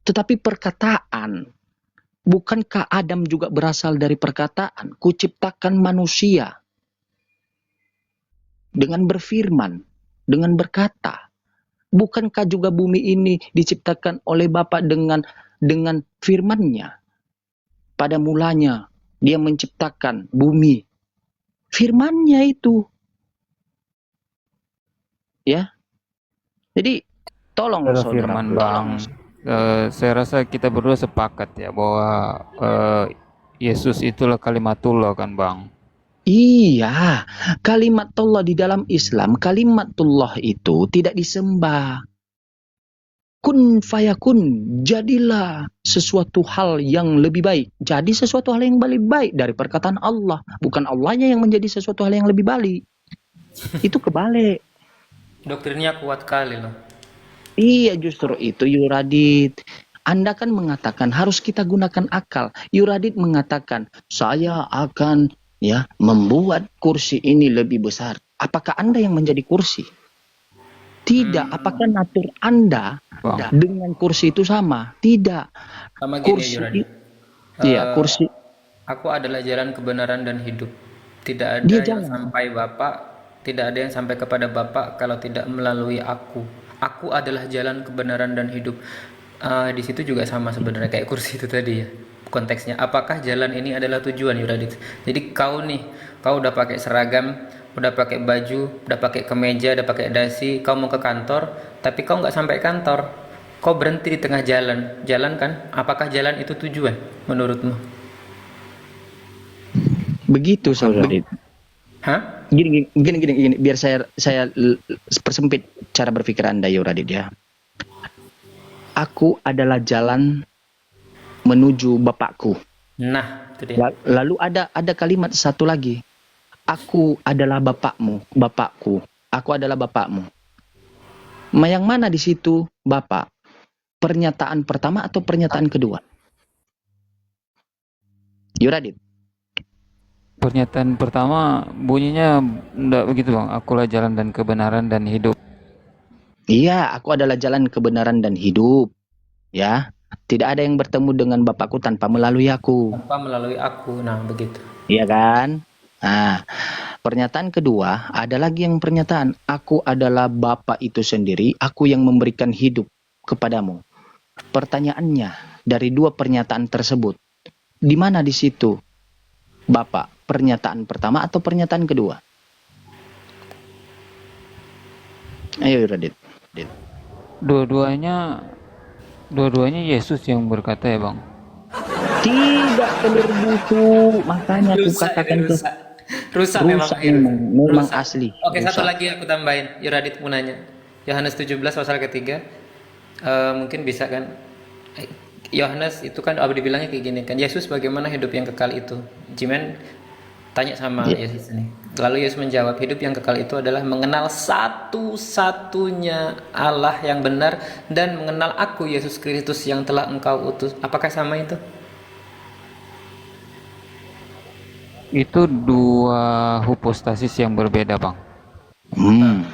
Tetapi perkataan. Bukankah Adam juga berasal dari perkataan? Kuciptakan manusia dengan berfirman, dengan berkata. Bukankah juga bumi ini diciptakan oleh Bapa dengan firman-Nya? Pada mulanya dia menciptakan bumi. Firman-Nya itu. Ya. Jadi tolong Adalah saudara, firman, Bang. Saya rasa kita berdua sepakat ya bahwa Yesus itulah kalimatullah kan, Bang. Iya, kalimatullah di dalam Islam, kalimatullah itu tidak disembah. Kun fayakun, jadilah sesuatu hal yang lebih baik. Jadi sesuatu hal yang lebih baik dari perkataan Allah. Bukan Allahnya yang menjadi sesuatu hal yang lebih baik. Itu kebalik. Doktrinnya kuat kali loh. Iya, justru itu Yuradit. Anda kan mengatakan harus kita gunakan akal. Yuradit mengatakan, saya akan membuat kursi ini lebih besar. Apakah Anda yang menjadi kursi? Tidak. Apakah natur Anda dengan kursi itu sama? Tidak. Sama gini kursi, Yuradit. Iya, kursi. Aku adalah jalan kebenaran dan hidup. Tidak ada Dia yang jalan. sampai Bapak, tidak ada yang sampai kepada Bapak kalau tidak melalui aku. Aku adalah jalan kebenaran dan hidup. Di situ juga sama sebenarnya kayak kursi itu tadi ya. Konteksnya, apakah jalan ini adalah tujuan Yuradit? Jadi kau udah pakai seragam, udah pakai baju, udah pakai kemeja, udah pakai dasi, kau mau ke kantor, tapi kau nggak sampai kantor. Kau berhenti di tengah jalan. Jalan kan? Apakah jalan itu tujuan menurutmu? Begitu, saudara. Hah? Gini, biar saya persempit cara berpikir Anda, Yuradit ya. Aku adalah jalan menuju Bapakku. Nah, itu dia. Lalu ada kalimat satu lagi. Aku adalah Bapakku. Aku adalah Bapakmu. Yang mana di situ Bapak? Pernyataan pertama atau pernyataan kedua? Yuradit. Pernyataan pertama bunyinya enggak begitu, Bang. Akulah jalan dan kebenaran dan hidup. Iya, aku adalah jalan kebenaran dan hidup. Ya. Tidak ada yang bertemu dengan Bapakku tanpa melalui aku. Tanpa melalui aku. Nah, begitu. Iya kan? Nah, pernyataan kedua ada lagi yang pernyataan. Aku adalah Bapa itu sendiri. Aku yang memberikan hidup kepadamu. Pertanyaannya, dari dua pernyataan tersebut, di mana di situ Bapak? Pernyataan pertama atau pernyataan kedua? Ayo Radit. Dua-duanya Yesus yang berkata ya bang. Tidak telur busuk, makanya aku Rusak katakan ini, itu rusak memang. rusak memang Rusak. asli. Oke, satu Rusak. lagi aku tambahin. Yuradit mau nanya. Yohanes 17 pasal ketiga. Mungkin bisa kan? Yohanes itu kan dibilangnya kayak gini kan. Yesus bagaimana hidup yang kekal itu? Jimen tanya sama Yesus ini. Lalu Yesus menjawab, hidup yang kekal itu adalah mengenal satu-satunya Allah yang benar dan mengenal aku Yesus Kristus yang telah engkau utus. Apakah sama itu? Itu dua hipostasis yang berbeda bang.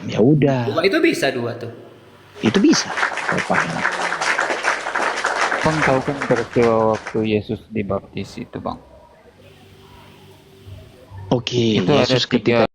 Ya udah. Itu bisa dua tuh. Itu bisa. Kau paham. Bang tahu kan peristiwa waktu Yesus dibaptis itu bang. Oke, Itu ada Yesus ketika